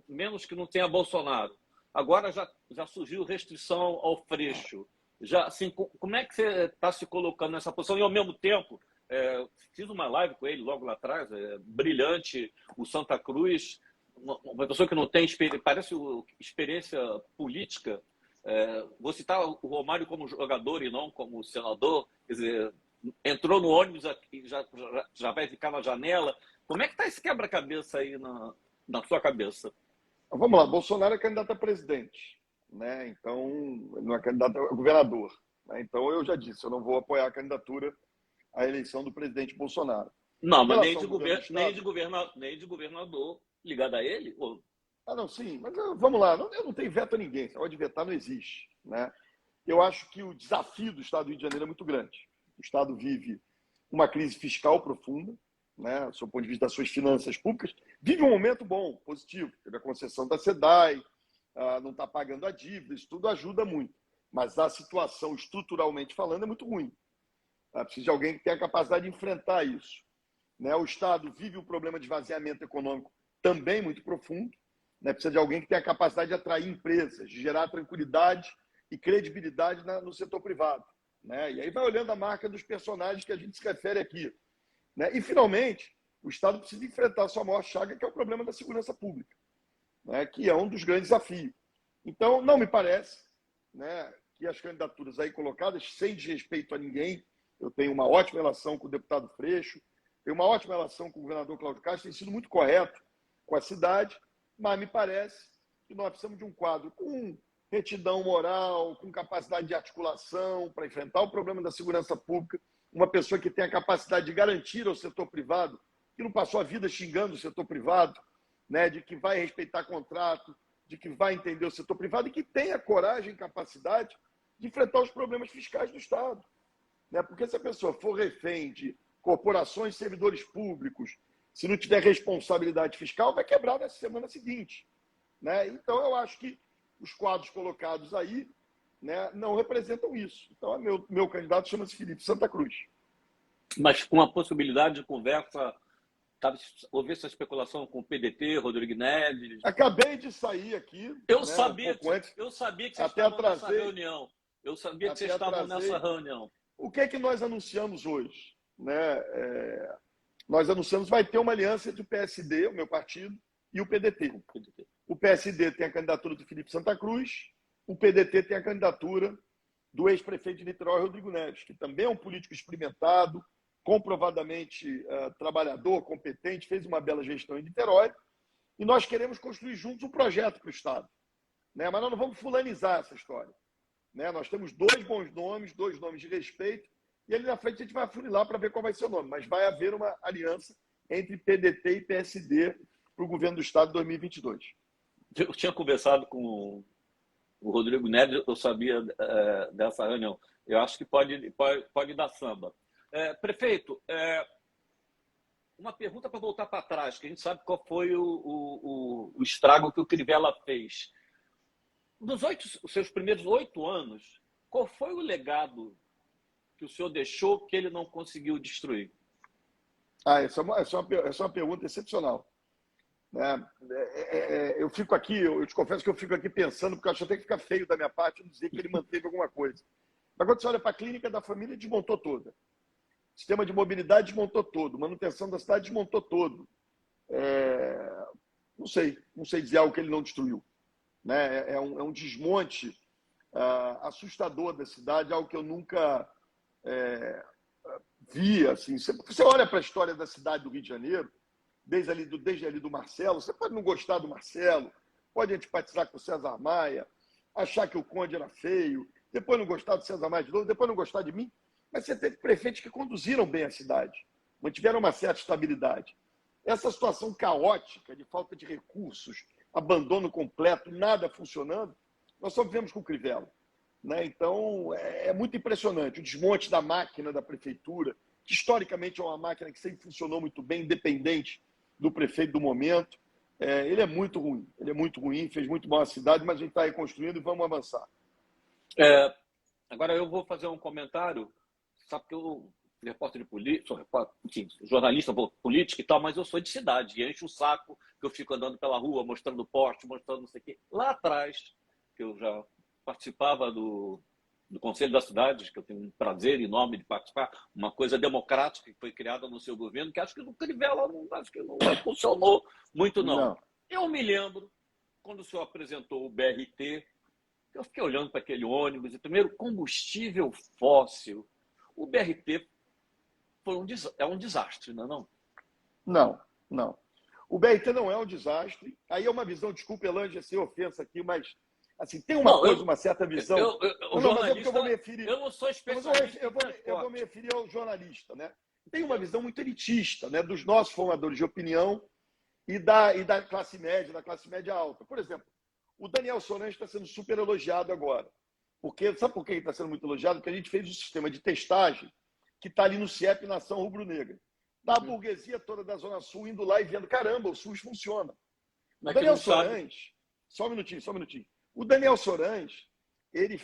menos que não tenha Bolsonaro. Agora já surgiu restrição ao Freixo. Já, assim, como é que você está se colocando nessa posição? E, ao mesmo tempo, fiz uma live com ele logo lá atrás, brilhante, o Santa Cruz, uma pessoa que não tem parece experiência política. Vou citar o Romário como jogador e não como senador. Quer dizer, entrou no ônibus aqui, já vai ficar na janela. Como é que está esse quebra-cabeça aí na sua cabeça? Vamos lá, Bolsonaro é candidato a presidente, né? Então, não é candidato a governador. Né? Então, eu já disse, eu não vou apoiar a candidatura à eleição do presidente Bolsonaro. Não, mas nem de governador ligado a ele? Ou... Não, sim, mas vamos lá, eu não tenho veto a ninguém, esse negócio de vetar não existe. Né? Eu acho que o desafio do Estado do Rio de Janeiro é muito grande. O Estado vive uma crise fiscal profunda, né, do ponto de vista das suas finanças públicas, vive um momento bom, positivo. Teve a concessão da SEDAI, não está pagando a dívida, isso tudo ajuda muito. Mas a situação, estruturalmente falando, é muito ruim. Precisa de alguém que tenha a capacidade de enfrentar isso. Né? O Estado vive um problema de esvaziamento econômico também muito profundo. Né? Precisa de alguém que tenha a capacidade de atrair empresas, de gerar tranquilidade e credibilidade no setor privado. Né? E aí vai olhando a marca dos personagens que a gente se refere aqui. Né? E, finalmente, o Estado precisa enfrentar a sua maior chaga, que é o problema da segurança pública, né? Que é um dos grandes desafios. Então, não me parece, né, que as candidaturas aí colocadas, sem desrespeito a ninguém, eu tenho uma ótima relação com o deputado Freixo, tenho uma ótima relação com o governador Cláudio Castro, tem sido muito correto com a cidade, mas me parece que nós precisamos de um quadro com retidão moral, com capacidade de articulação para enfrentar o problema da segurança pública, uma pessoa que tenha a capacidade de garantir ao setor privado, que não passou a vida xingando o setor privado, né, de que vai respeitar contrato, de que vai entender o setor privado e que tenha coragem e capacidade de enfrentar os problemas fiscais do Estado. Né? Porque se a pessoa for refém de corporações, servidores públicos, se não tiver responsabilidade fiscal, vai quebrar na semana seguinte. Né? Então, eu acho que os quadros colocados aí, né, não representam isso. Então, meu candidato chama-se Felipe Santa Cruz. Mas com a possibilidade de conversa, houve essa especulação com o PDT, Rodrigo Neves. Acabei de sair aqui. Eu, né, sabia, um pouco antes. eu sabia que vocês Até estavam atrasei, nessa reunião. Eu sabia que vocês estavam nessa reunião. O que é que nós anunciamos hoje? Né? Nós anunciamos que vai ter uma aliança entre o PSD, o meu partido, e o PDT. O PSD tem a candidatura do Felipe Santa Cruz, o PDT tem a candidatura do ex-prefeito de Niterói, Rodrigo Neves, que também é um político experimentado, comprovadamente trabalhador, competente, fez uma bela gestão em Niterói, e nós queremos construir juntos um projeto para o Estado. Né? Mas nós não vamos fulanizar essa história. Né? Nós temos dois bons nomes, dois nomes de respeito, e ali na frente a gente vai afunilar para ver qual vai ser o nome. Mas vai haver uma aliança entre PDT e PSD para o governo do Estado em 2022. Eu tinha conversado com o Rodrigo Neves, eu sabia dessa reunião. Eu acho que pode dar samba. Prefeito, uma pergunta para voltar para trás, que a gente sabe qual foi o estrago que o Crivella fez. Nos seus primeiros 8 anos, qual foi o legado que o senhor deixou que ele não conseguiu destruir? Essa é uma pergunta excepcional. Eu fico aqui, eu te confesso que eu fico aqui pensando, porque eu acho até que fica feio da minha parte eu dizer que ele manteve alguma coisa. Mas quando você olha para a clínica da família, desmontou toda. Sistema de mobilidade desmontou todo. Manutenção da cidade desmontou todo. Não sei dizer algo que ele não destruiu. Né? É um desmonte assustador da cidade, algo que eu nunca vi. Assim. Você olha para a história da cidade do Rio de Janeiro, desde ali do Marcelo, você pode não gostar do Marcelo, pode antipatizar com o César Maia, achar que o Conde era feio, depois não gostar do César Maia de novo, depois não gostar de mim, mas você teve prefeitos que conduziram bem a cidade, mantiveram uma certa estabilidade. Essa situação caótica de falta de recursos, abandono completo, nada funcionando, nós só vivemos com o Crivella. Né? Então, é muito impressionante o desmonte da máquina da prefeitura, que historicamente é uma máquina que sempre funcionou muito bem, independente do prefeito do momento. Ele é muito ruim, fez muito mal à cidade, mas a gente está reconstruindo e vamos avançar. Agora eu vou fazer um comentário, sabe que eu repórter de política, sou enfim, jornalista político e tal, mas eu sou de cidade, e enche o saco que eu fico andando pela rua, mostrando poste, mostrando não sei o quê. Lá atrás, que eu já participava do Conselho da Cidade, que eu tenho um prazer enorme de participar, uma coisa democrática que foi criada no seu governo, que acho que no Crivella acho que não funcionou muito, não. Eu me lembro, quando o senhor apresentou o BRT, eu fiquei olhando para aquele ônibus, e primeiro, combustível fóssil. O BRT é um desastre, não é não? Não. O BRT não é um desastre. Aí é uma visão, desculpa, Elange, ser ofensa aqui, mas assim, tem uma certa visão. Eu não sou especialista. Eu vou me referir ao jornalista, né? Tem uma visão muito elitista, né, dos nossos formadores de opinião e da classe média alta. Por exemplo, o Daniel Sorange está sendo super elogiado agora. Sabe por que ele está sendo muito elogiado? Porque a gente fez um sistema de testagem que está ali no CIEP Nação Rubro-Negra. Da burguesia toda da Zona Sul indo lá e vendo, caramba, o SUS funciona. O Daniel Sorange, só um minutinho. O Daniel Sorange, ele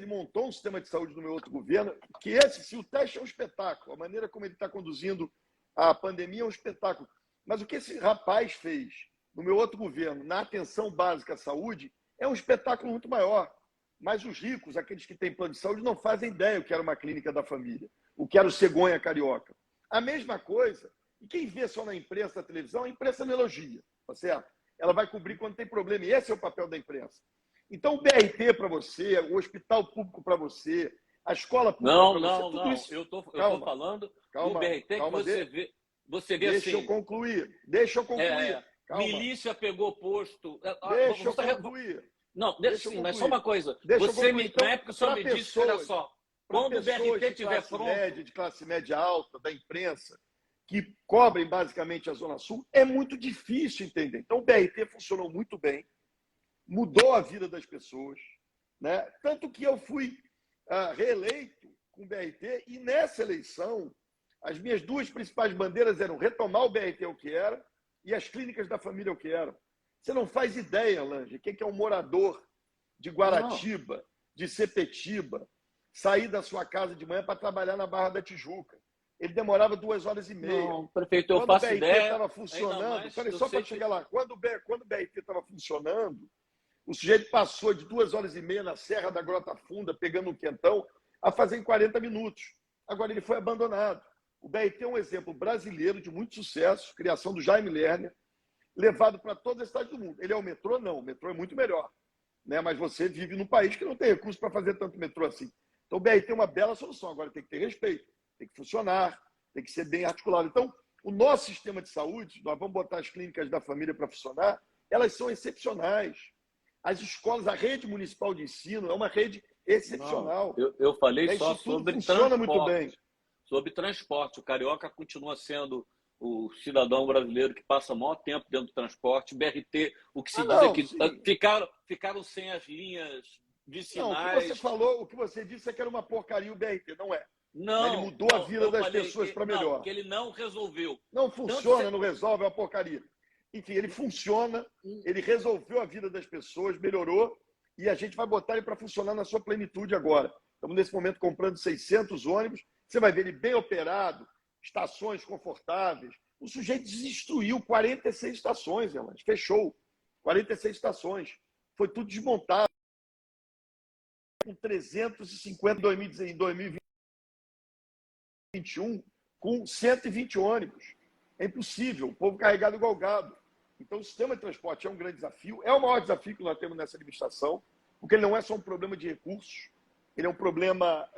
montou um sistema de saúde no meu outro governo, que se o teste é um espetáculo, a maneira como ele está conduzindo a pandemia é um espetáculo. Mas o que esse rapaz fez no meu outro governo, na atenção básica à saúde, é um espetáculo muito maior. Mas os ricos, aqueles que têm plano de saúde, não fazem ideia o que era uma clínica da família, o que era o cegonha carioca. A mesma coisa, e quem vê só na imprensa, na televisão, a imprensa não elogia, tá certo? Ela vai cobrir quando tem problema, e esse é o papel da imprensa. Então, o BRT para você, o hospital público para você, a escola pública para você, tudo isso... Eu tô falando do BRT que você vê Deixa eu concluir. Milícia pegou posto... Deixa eu concluir. Não, mas só uma coisa. Na época, o senhor me disse, olha só, quando o BRT estiver pronto... de classe média alta, da imprensa, que cobrem basicamente a Zona Sul, é muito difícil entender. Então, o BRT funcionou muito bem, mudou a vida das pessoas, né? Tanto que eu fui reeleito com o BRT, e nessa eleição, as minhas duas principais bandeiras eram retomar o BRT o que era e as clínicas da família o que eram. Você não faz ideia, Lange, o que é um morador de Guaratiba, de Sepetiba sair da sua casa de manhã para trabalhar na Barra da Tijuca. Ele demorava 2 horas e meia. Não, prefeito, eu Quando o faço BRT ideia. estava funcionando, peraí, só para chegar lá, quando o BRT estava funcionando, o sujeito passou de 2 horas e meia na Serra da Grota Funda, pegando um quentão, a fazer em 40 minutos. Agora ele foi abandonado. O BRT é um exemplo brasileiro de muito sucesso, criação do Jaime Lerner, levado para todas as cidades do mundo. Ele é o metrô? Não, o metrô é muito melhor. Né? Mas você vive num país que não tem recursos para fazer tanto metrô assim. Então o BRT é uma bela solução. Agora tem que ter respeito, tem que funcionar, tem que ser bem articulado. Então, o nosso sistema de saúde, nós vamos botar as clínicas da família para funcionar, elas são excepcionais. As escolas, a rede municipal de ensino é uma rede excepcional. Não, eu falei só Isso tudo sobre funciona transporte. muito bem. Sobre transporte. O carioca continua sendo o cidadão brasileiro que passa o maior tempo dentro do transporte. BRT, o que se diz é que ficaram sem as linhas vicinais. Não, o que você falou, o que você disse é que era uma porcaria o BRT, não é. Não, ele mudou a vida das pessoas para melhor. Não, que ele não resolveu. Não funciona, não resolve, é uma porcaria. Enfim, ele funciona, ele resolveu a vida das pessoas, melhorou, e a gente vai botar ele para funcionar na sua plenitude agora. Estamos, nesse momento, comprando 600 ônibus. Você vai ver ele bem operado, estações confortáveis. O sujeito destruiu 46 estações, Erland, fechou. 46 estações. Foi tudo desmontado. Com 350 em 2021, com 120 ônibus. É impossível, o povo carregado igual gado. Então, o sistema de transporte é um grande desafio, é o maior desafio que nós temos nessa administração, porque ele não é só um problema de recursos, ele é um problema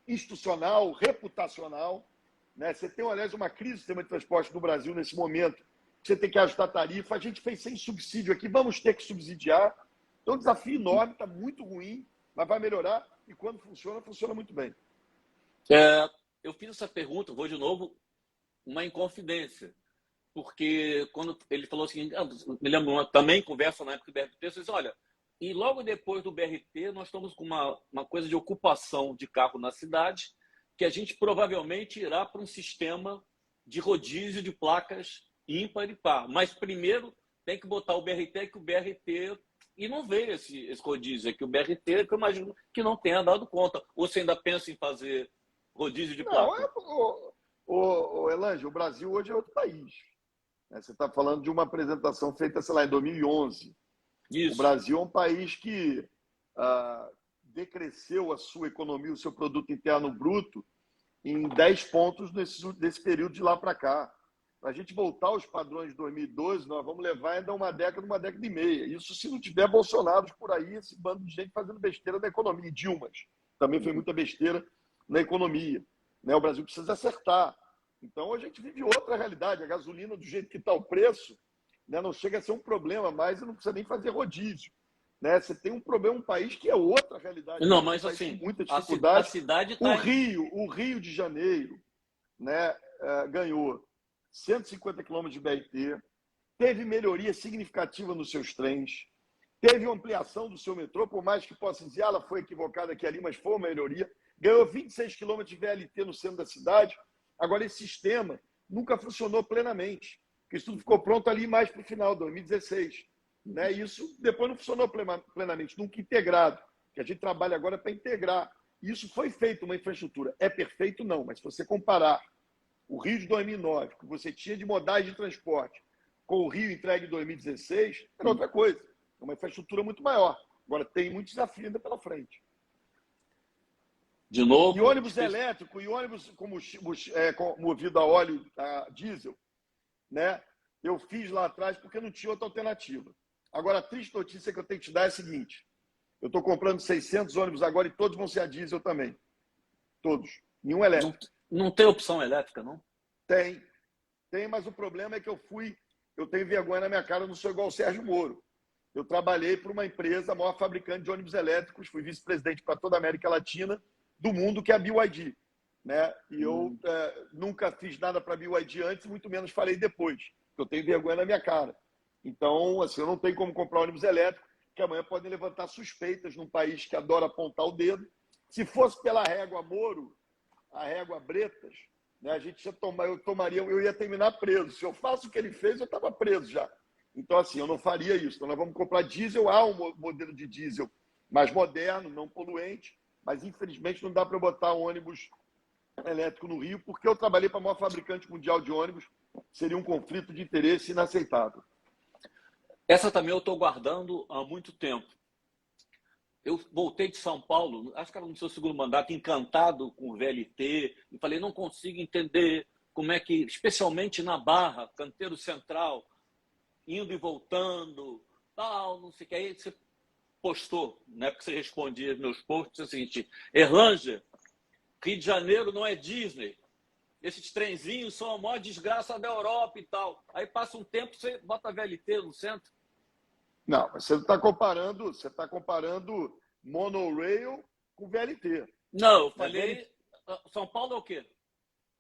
institucional, reputacional. Né? Você tem, aliás, uma crise do sistema de transporte no Brasil nesse momento, você tem que ajustar a tarifa, a gente fez sem subsídio aqui, vamos ter que subsidiar. Então, é um desafio enorme, está muito ruim, mas vai melhorar, e quando funciona, funciona muito bem. Eu fiz essa pergunta, vou de novo, uma inconfidência, porque quando ele falou assim, me lembro também conversa na época do BRT, você disse, olha, e logo depois do BRT nós estamos com uma coisa de ocupação de carro na cidade, que a gente provavelmente irá para um sistema de rodízio de placas ímpar e par, mas primeiro tem que botar o BRT, que o BRT, e não veio esse rodízio, é que o BRT, que eu imagino que não tenha dado conta, ou você ainda pensa em fazer rodízio de placa? Não, Elange, o Brasil hoje é outro país. Você está falando de uma apresentação feita, sei lá, em 2011. Isso. O Brasil é um país que decresceu a sua economia, o seu produto interno bruto, em 10 pontos nesse período de lá para cá. Para a gente voltar aos padrões de 2012, nós vamos levar ainda uma década e meia. Isso se não tiver Bolsonaro por aí, esse bando de gente fazendo besteira na economia. E Dilmas também foi muita besteira na economia. Né? O Brasil precisa acertar. Então, a gente vive outra realidade. A gasolina, do jeito que está o preço, né, não chega a ser um problema mais e não precisa nem fazer rodízio. Né? Você tem um problema, um país que é outra realidade. Não, mas assim, muita dificuldade. A cidade tá o Rio de Janeiro, né, ganhou 150 quilômetros de BRT, teve melhoria significativa nos seus trens, teve ampliação do seu metrô, por mais que possa dizer, ela foi equivocada aqui ali, mas foi uma melhoria. Ganhou 26 quilômetros de VLT no centro da cidade. Agora, esse sistema nunca funcionou plenamente, porque isso tudo ficou pronto ali mais para o final, 2016. Né? Isso depois não funcionou plenamente, nunca integrado, que a gente trabalha agora para integrar. Isso foi feito, uma infraestrutura. É perfeito? Não, mas se você comparar o Rio de 2009, que você tinha de modais de transporte, com o Rio entregue em 2016, era outra coisa. É uma infraestrutura muito maior. Agora, tem muito desafio ainda pela frente. De novo. E ônibus elétrico, e ônibus movido a óleo, a diesel, né? Eu fiz lá atrás porque não tinha outra alternativa. Agora, a triste notícia que eu tenho que te dar é a seguinte. Eu estou comprando 600 ônibus agora e todos vão ser a diesel também. Todos. Nenhum elétrico. Não tem opção elétrica, não? Tem. Tem, mas o problema é que eu tenho vergonha na minha cara, eu não sou igual o Sérgio Moro. Eu trabalhei para uma empresa, a maior fabricante de ônibus elétricos, fui vice-presidente para toda a América Latina, do mundo, que é a BYD. Né? E eu nunca fiz nada para a BYD antes, muito menos falei depois. Eu tenho vergonha na minha cara. Então, assim, eu não tenho como comprar ônibus elétrico, que amanhã podem levantar suspeitas num país que adora apontar o dedo. Se fosse pela régua Moro, a régua Bretas, né, a gente eu ia terminar preso. Se eu faço o que ele fez, eu estava preso já. Então, assim, eu não faria isso. Então, nós vamos comprar diesel. Há um modelo de diesel mais moderno, não poluente, mas infelizmente não dá para botar um ônibus elétrico no Rio, porque eu trabalhei para a maior fabricante mundial de ônibus, seria um conflito de interesse inaceitável. Essa também eu estou guardando há muito tempo. Eu voltei de São Paulo, acho que era no seu segundo mandato, encantado com o VLT, e falei, não consigo entender como é que, especialmente na Barra, Canteiro Central, indo e voltando, tal, não sei o que. Aí você postou, né, porque você respondia meus posts, é o seguinte, Erlanger, Rio de Janeiro não é Disney, esses trenzinhos são a maior desgraça da Europa e tal. Aí passa um tempo, você bota a VLT no centro. Não, você está comparando monorail com VLT. Não, eu falei, São Paulo é o quê?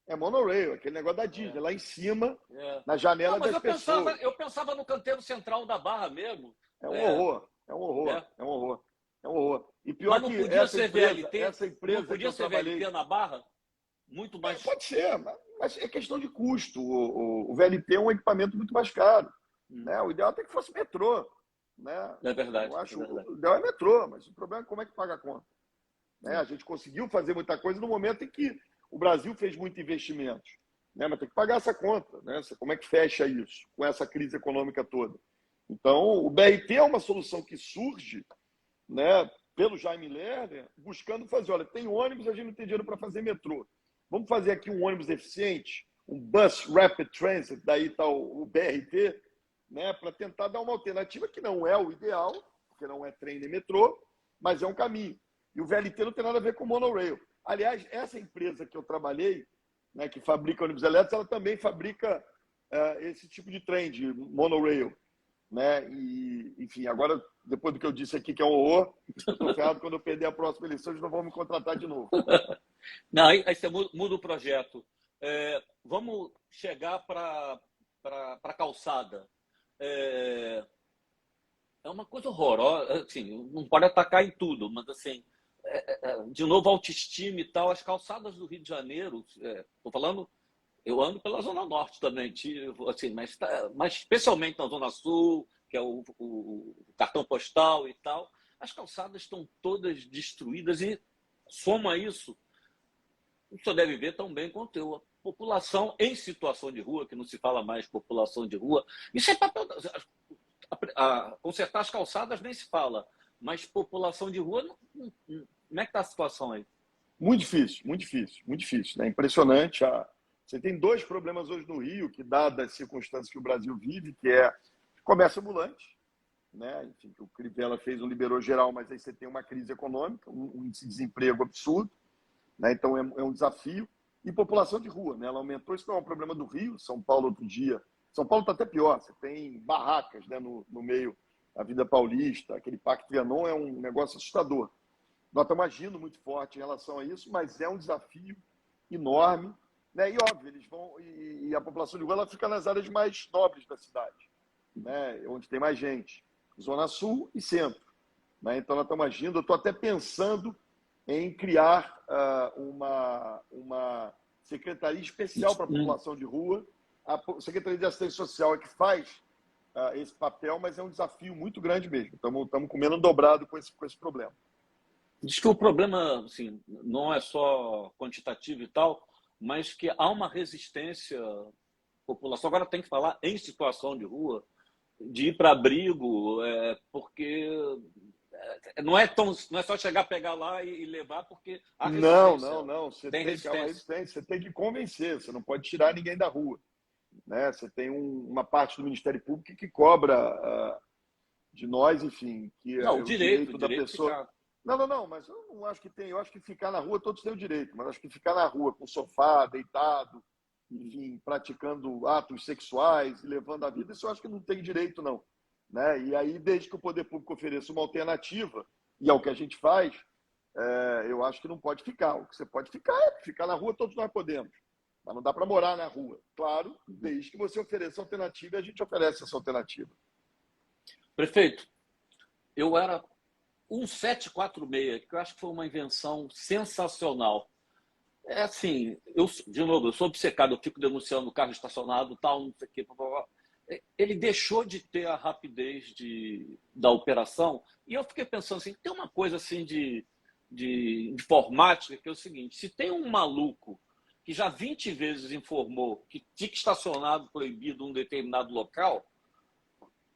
É monorail, aquele negócio da Disney, lá em cima, na janela não, mas das pessoas. Eu pensava no canteiro central da Barra mesmo. É um horror, é um horror, é um horror, é um horror. E pior mas não que podia ser VLT, essa empresa não podia que eu ser trabalhei... VLT na Barra? Muito mais... Pode ser, mas é questão de custo. O VLT é um equipamento muito mais caro. Né? O ideal é que fosse metrô. Né? É verdade. Eu acho, é verdade. O ideal é metrô, mas o problema é como é que paga a conta. Né? A gente conseguiu fazer muita coisa no momento em que o Brasil fez muito investimento. Né? Mas tem que pagar essa conta. Né? Como é que fecha isso com essa crise econômica toda? Então, o BRT é uma solução que surge, né, pelo Jaime Lerner, buscando fazer, olha, tem ônibus, a gente não tem dinheiro para fazer metrô. Vamos fazer aqui um ônibus eficiente, um Bus Rapid Transit, daí está o BRT, né, para tentar dar uma alternativa que não é o ideal, porque não é trem nem metrô, mas é um caminho. E o VLT não tem nada a ver com o monorail. Aliás, essa empresa que eu trabalhei, né, que fabrica ônibus elétricos, ela também fabrica esse tipo de trem, de monorail. Né? E, enfim, agora, depois do que eu disse aqui, que é um horror, eu estou ferrado, quando eu perder a próxima eleição, eles não vão me contratar de novo. Não, aí você muda o projeto. Vamos chegar para a calçada. É uma coisa horrorosa, assim, não pode atacar em tudo, mas assim, de novo, autoestima e tal. As calçadas do Rio de Janeiro, estou falando, eu ando pela Zona Norte também, assim, mas especialmente na Zona Sul, que é o cartão postal e tal. As calçadas estão todas destruídas e soma isso, o senhor deve ver tão bem quanto eu, a população em situação de rua, que não se fala mais população de rua. Isso é papel... Consertar as calçadas nem se fala, mas população de rua, como é que está a situação aí? Muito difícil, muito difícil, muito difícil. Né? Impressionante. Você tem dois problemas hoje no Rio, que dadas as circunstâncias que o Brasil vive, que é comércio ambulante, né? Enfim, o Crivella fez um liberou geral, mas aí você tem uma crise econômica, um índice de desemprego absurdo, né? Então é um desafio. E população de rua, né? Ela aumentou, isso não é um problema do Rio, São Paulo outro dia. São Paulo está até pior, você tem barracas, né, no meio da Vida Paulista, aquele Parque Trianon é um negócio assustador. Nós estamos agindo muito forte em relação a isso, mas é um desafio enorme. Né? E óbvio, eles vão. E a população de rua ela fica nas áreas mais nobres da cidade, né? Onde tem mais gente. Zona Sul e Centro. Né? Então nós estamos agindo. Eu estou até pensando em criar uma secretaria especial para a população de rua. A Secretaria de Assistência Social é que faz esse papel, mas é um desafio muito grande mesmo. Estamos comendo dobrado com esse problema. Diz que o problema assim, não é só quantitativo e tal, mas que há uma resistência à população. Agora tem que falar em situação de rua, de ir para abrigo, porque não é só chegar, pegar lá e levar, porque há resistência. Não. Você tem resistência. Você tem que convencer, você não pode tirar ninguém da rua. Né? Você tem uma parte do Ministério Público que cobra de nós, enfim, que não, o direito da pessoa... Ficar... Não, mas eu não acho que tem. Eu acho que ficar na rua todos têm o direito, mas acho que ficar na rua com sofá, deitado, enfim, praticando atos sexuais e levando a vida, isso eu acho que não tem direito, não. Né? E aí, desde que o poder público ofereça uma alternativa, e é o que a gente faz, eu acho que não pode ficar. O que você pode ficar na rua, todos nós podemos. Mas não dá para morar na rua. Claro, desde que você ofereça alternativa, e a gente oferece essa alternativa. Prefeito, eu era 1746, que eu acho que foi uma invenção sensacional. É assim, de novo, eu sou obcecado, eu fico denunciando o carro estacionado, tal, não sei o quê. ele deixou de ter a rapidez da operação. E eu fiquei pensando assim, tem uma coisa assim de informática que é o seguinte, se tem um maluco que já 20 vezes informou que fica estacionado proibido em um determinado local,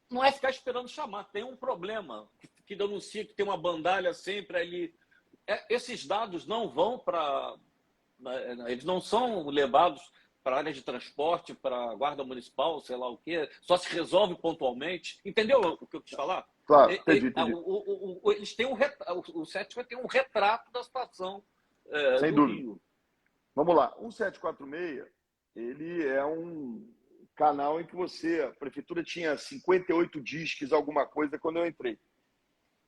não é ficar esperando chamar, tem um problema que denuncia que tem uma bandalha sempre ali. Esses dados não vão para... Eles não são levados para a área de transporte, para a guarda municipal, sei lá o quê, só se resolve pontualmente. Entendeu o que eu quis falar? Claro, entendi. Eles têm o CET vai ter um retrato da situação Sem do dúvida. Rio. Vamos lá, 1746, ele é um canal em que a prefeitura tinha 58 disques, alguma coisa, quando eu entrei.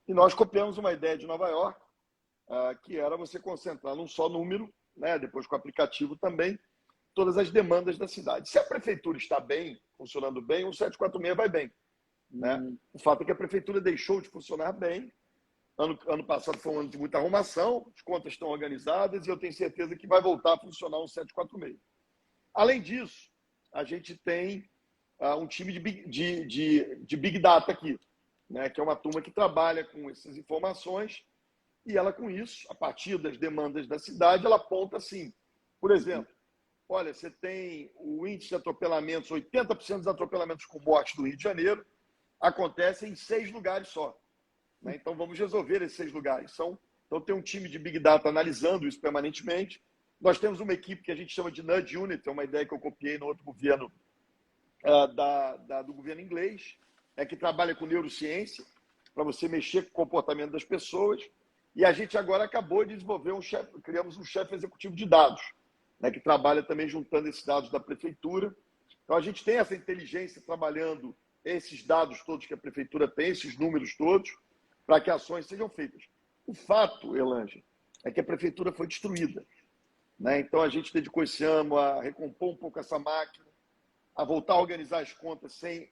E nós copiamos uma ideia de Nova York, que era você concentrar num só número, né, depois com o aplicativo também, todas as demandas da cidade. Se a prefeitura está bem, funcionando bem, o 746 vai bem. Né? O fato é que a prefeitura deixou de funcionar bem. Ano passado foi um ano de muita arrumação, as contas estão organizadas e eu tenho certeza que vai voltar a funcionar um 746. Além disso, a gente tem um time de Big Data aqui, né, que é uma turma que trabalha com essas informações e ela, com isso, a partir das demandas da cidade, ela aponta assim, por exemplo, olha, você tem o índice de atropelamentos, 80% dos atropelamentos com morte do Rio de Janeiro acontecem em 6 lugares só. Né? Então, vamos resolver esses 6 lugares. Então, tem um time de Big Data analisando isso permanentemente. Nós temos uma equipe que a gente chama de Nudge Unit, é uma ideia que eu copiei no outro governo, do governo inglês, que trabalha com neurociência, para você mexer com o comportamento das pessoas. E a gente agora acabou de desenvolver criamos um chefe executivo de dados, né, que trabalha também juntando esses dados da prefeitura. Então, a gente tem essa inteligência trabalhando esses dados todos que a prefeitura tem, esses números todos, para que ações sejam feitas. O fato, Elange, é que a prefeitura foi destruída. Né? Então, a gente dedicou esse ano a recompor um pouco essa máquina, a voltar a organizar as contas sem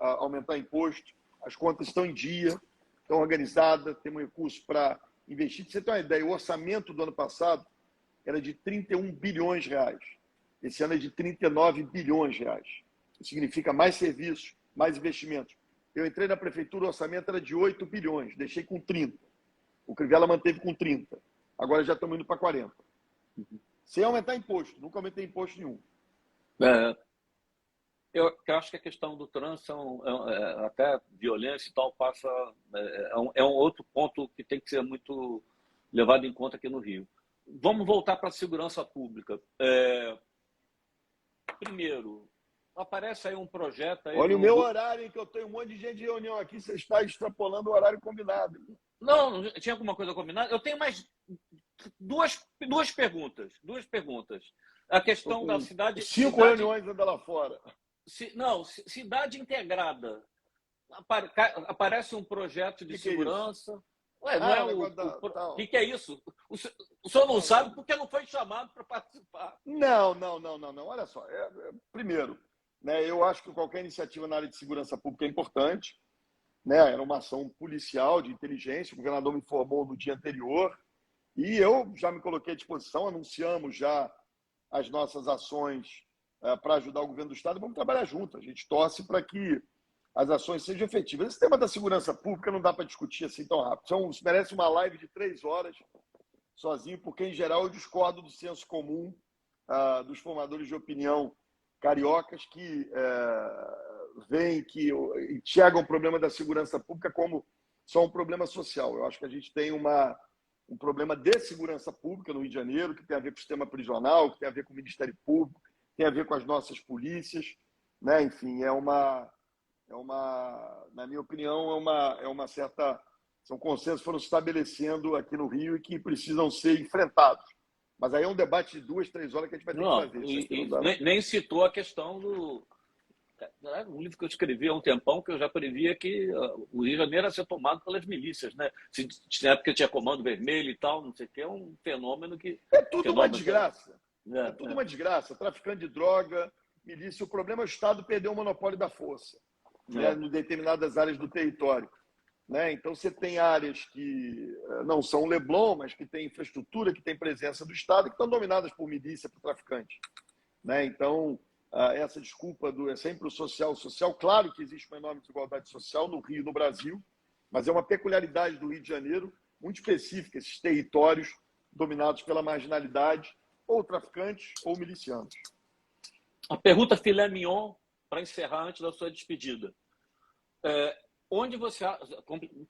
aumentar imposto. As contas estão em dia, estão organizadas, temos recursos para investir. Pra você ter uma ideia, o orçamento do ano passado era de 31 bilhões de reais. Esse ano é de 39 bilhões de reais. Isso significa mais serviços, mais investimentos. Eu entrei na prefeitura, o orçamento era de 8 bilhões, deixei com 30. O Crivella manteve com 30. Agora já estamos indo para 40. Sem aumentar imposto, nunca aumentei imposto nenhum. Eu acho que a questão do trânsito, até violência e tal, é um outro ponto que tem que ser muito levado em conta aqui no Rio. Vamos voltar para a segurança pública. Primeiro, aparece aí um projeto... Aí olha o meu horário, hein, que eu tenho um monte de gente de reunião aqui, você está extrapolando o horário combinado. Não, tinha alguma coisa combinada? Eu tenho mais duas perguntas. A questão da cidade... 5 reuniões anda lá fora. Cidade integrada. Aparece um projeto de segurança. Ué, não o que é isso? O senhor não sabe porque não foi chamado para participar. Não. Olha só. Primeiro, né, eu acho que qualquer iniciativa na área de segurança pública é importante. Né? Era uma ação policial, de inteligência. O governador me informou no dia anterior. E eu já me coloquei à disposição. Anunciamos já as nossas ações para ajudar o governo do Estado. Vamos trabalhar junto. A gente torce para que as ações sejam efetivas. Esse tema da segurança pública não dá para discutir assim tão rápido. Isso merece uma live de 3 horas sozinho, porque, em geral, eu discordo do senso comum dos formadores de opinião cariocas que veem, que enxergam o problema da segurança pública como só um problema social. Eu acho que a gente tem um problema de segurança pública no Rio de Janeiro, que tem a ver com o sistema prisional, que tem a ver com o Ministério Público, tem a ver com as nossas polícias. Né? Enfim, na minha opinião, são consensos que foram se estabelecendo aqui no Rio e que precisam ser enfrentados. Mas aí é um debate de 2, 3 horas que a gente vai ter que fazer. Nem citou a questão um livro que eu escrevi há um tempão, que eu já previa que o Rio de Janeiro ia ser tomado pelas milícias, né? Na época tinha Comando Vermelho e tal, não sei o que, é um fenômeno que... É tudo uma desgraça. É tudo uma desgraça. Traficante de droga, milícia. O problema é o Estado perder o monopólio da força, né, em determinadas áreas do território. Né? Então, você tem áreas que não são Leblon, mas que têm infraestrutura, que têm presença do Estado, que estão dominadas por milícia, por traficante. Né? Então, essa desculpa é sempre o social. Claro que existe uma enorme desigualdade social no Rio e no Brasil, mas é uma peculiaridade do Rio de Janeiro muito específica, esses territórios dominados pela marginalidade, ou traficantes ou milicianos. A pergunta filé mignon, para encerrar antes da sua despedida. Onde você,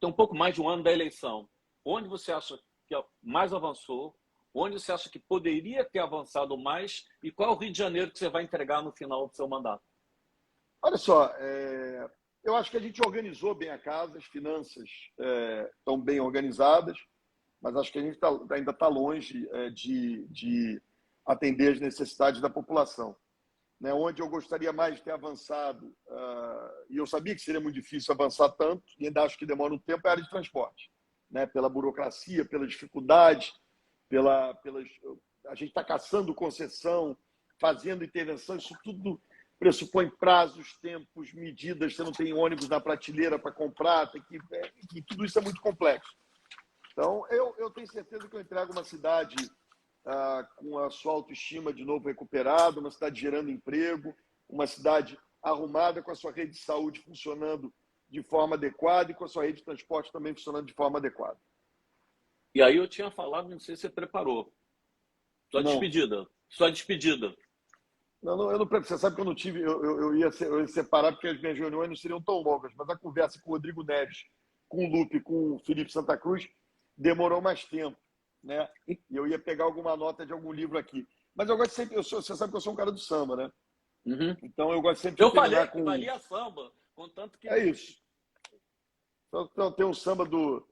tem um pouco mais de um ano da eleição, onde você acha que mais avançou, onde você acha que poderia ter avançado mais e qual é o Rio de Janeiro que você vai entregar no final do seu mandato? Olha só, eu acho que a gente organizou bem a casa, as finanças estão bem organizadas, mas acho que a gente ainda está longe de atender as necessidades da população. Né? Onde eu gostaria mais de ter avançado, e eu sabia que seria muito difícil avançar tanto, e ainda acho que demora um tempo, é a área de transporte. Né? Pela burocracia, pela dificuldade, a gente está caçando concessão, fazendo intervenção, isso tudo pressupõe prazos, tempos, medidas, você não tem ônibus na prateleira para comprar, tudo isso é muito complexo. Então, eu tenho certeza que eu entrego uma cidade com a sua autoestima de novo recuperada, uma cidade gerando emprego, uma cidade arrumada com a sua rede de saúde funcionando de forma adequada e com a sua rede de transporte também funcionando de forma adequada. E aí eu tinha falado, não sei se você preparou. Sua despedida. Não, eu não, você sabe que eu não tive, eu ia separar porque as minhas reuniões não seriam tão longas, mas a conversa com o Rodrigo Neves, com o Lupe, com o Felipe Santa Cruz, demorou mais tempo, né? E eu ia pegar alguma nota de algum livro aqui. Mas eu gosto sempre, você sabe que eu sou um cara do samba, né? Uhum. Então eu gosto sempre de terminar com... Eu falei que valia samba, contanto que... É isso. Então tem um samba do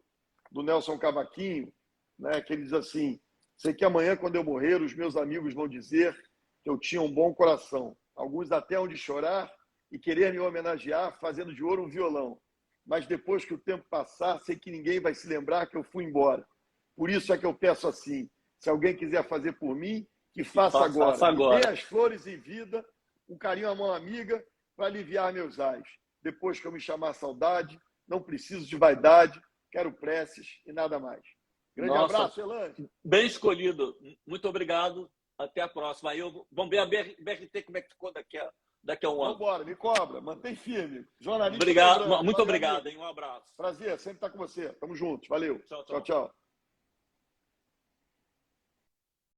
Nelson Cavaquinho, né, que ele diz assim: sei que amanhã, quando eu morrer, os meus amigos vão dizer que eu tinha um bom coração. Alguns até hão de chorar e querer me homenagear fazendo de ouro um violão. Mas depois que o tempo passar, sei que ninguém vai se lembrar que eu fui embora. Por isso é que eu peço assim: se alguém quiser fazer por mim, que faça agora. Faça agora. Me dê as flores em vida, um carinho à mão amiga, para aliviar meus ais. Depois que eu me chamar saudade, não preciso de vaidade, quero preces e nada mais. Grande abraço, Elange. Bem escolhido. Muito obrigado. Até a próxima. Aí vamos ver a BRT como é que ficou daqui a um ano. Vamos embora, me cobra, mantém firme. Jornalista. Obrigado. Muito obrigado, hein? Um abraço. Prazer, sempre estar com você. Tamo juntos. Valeu. Tchau. Tchau.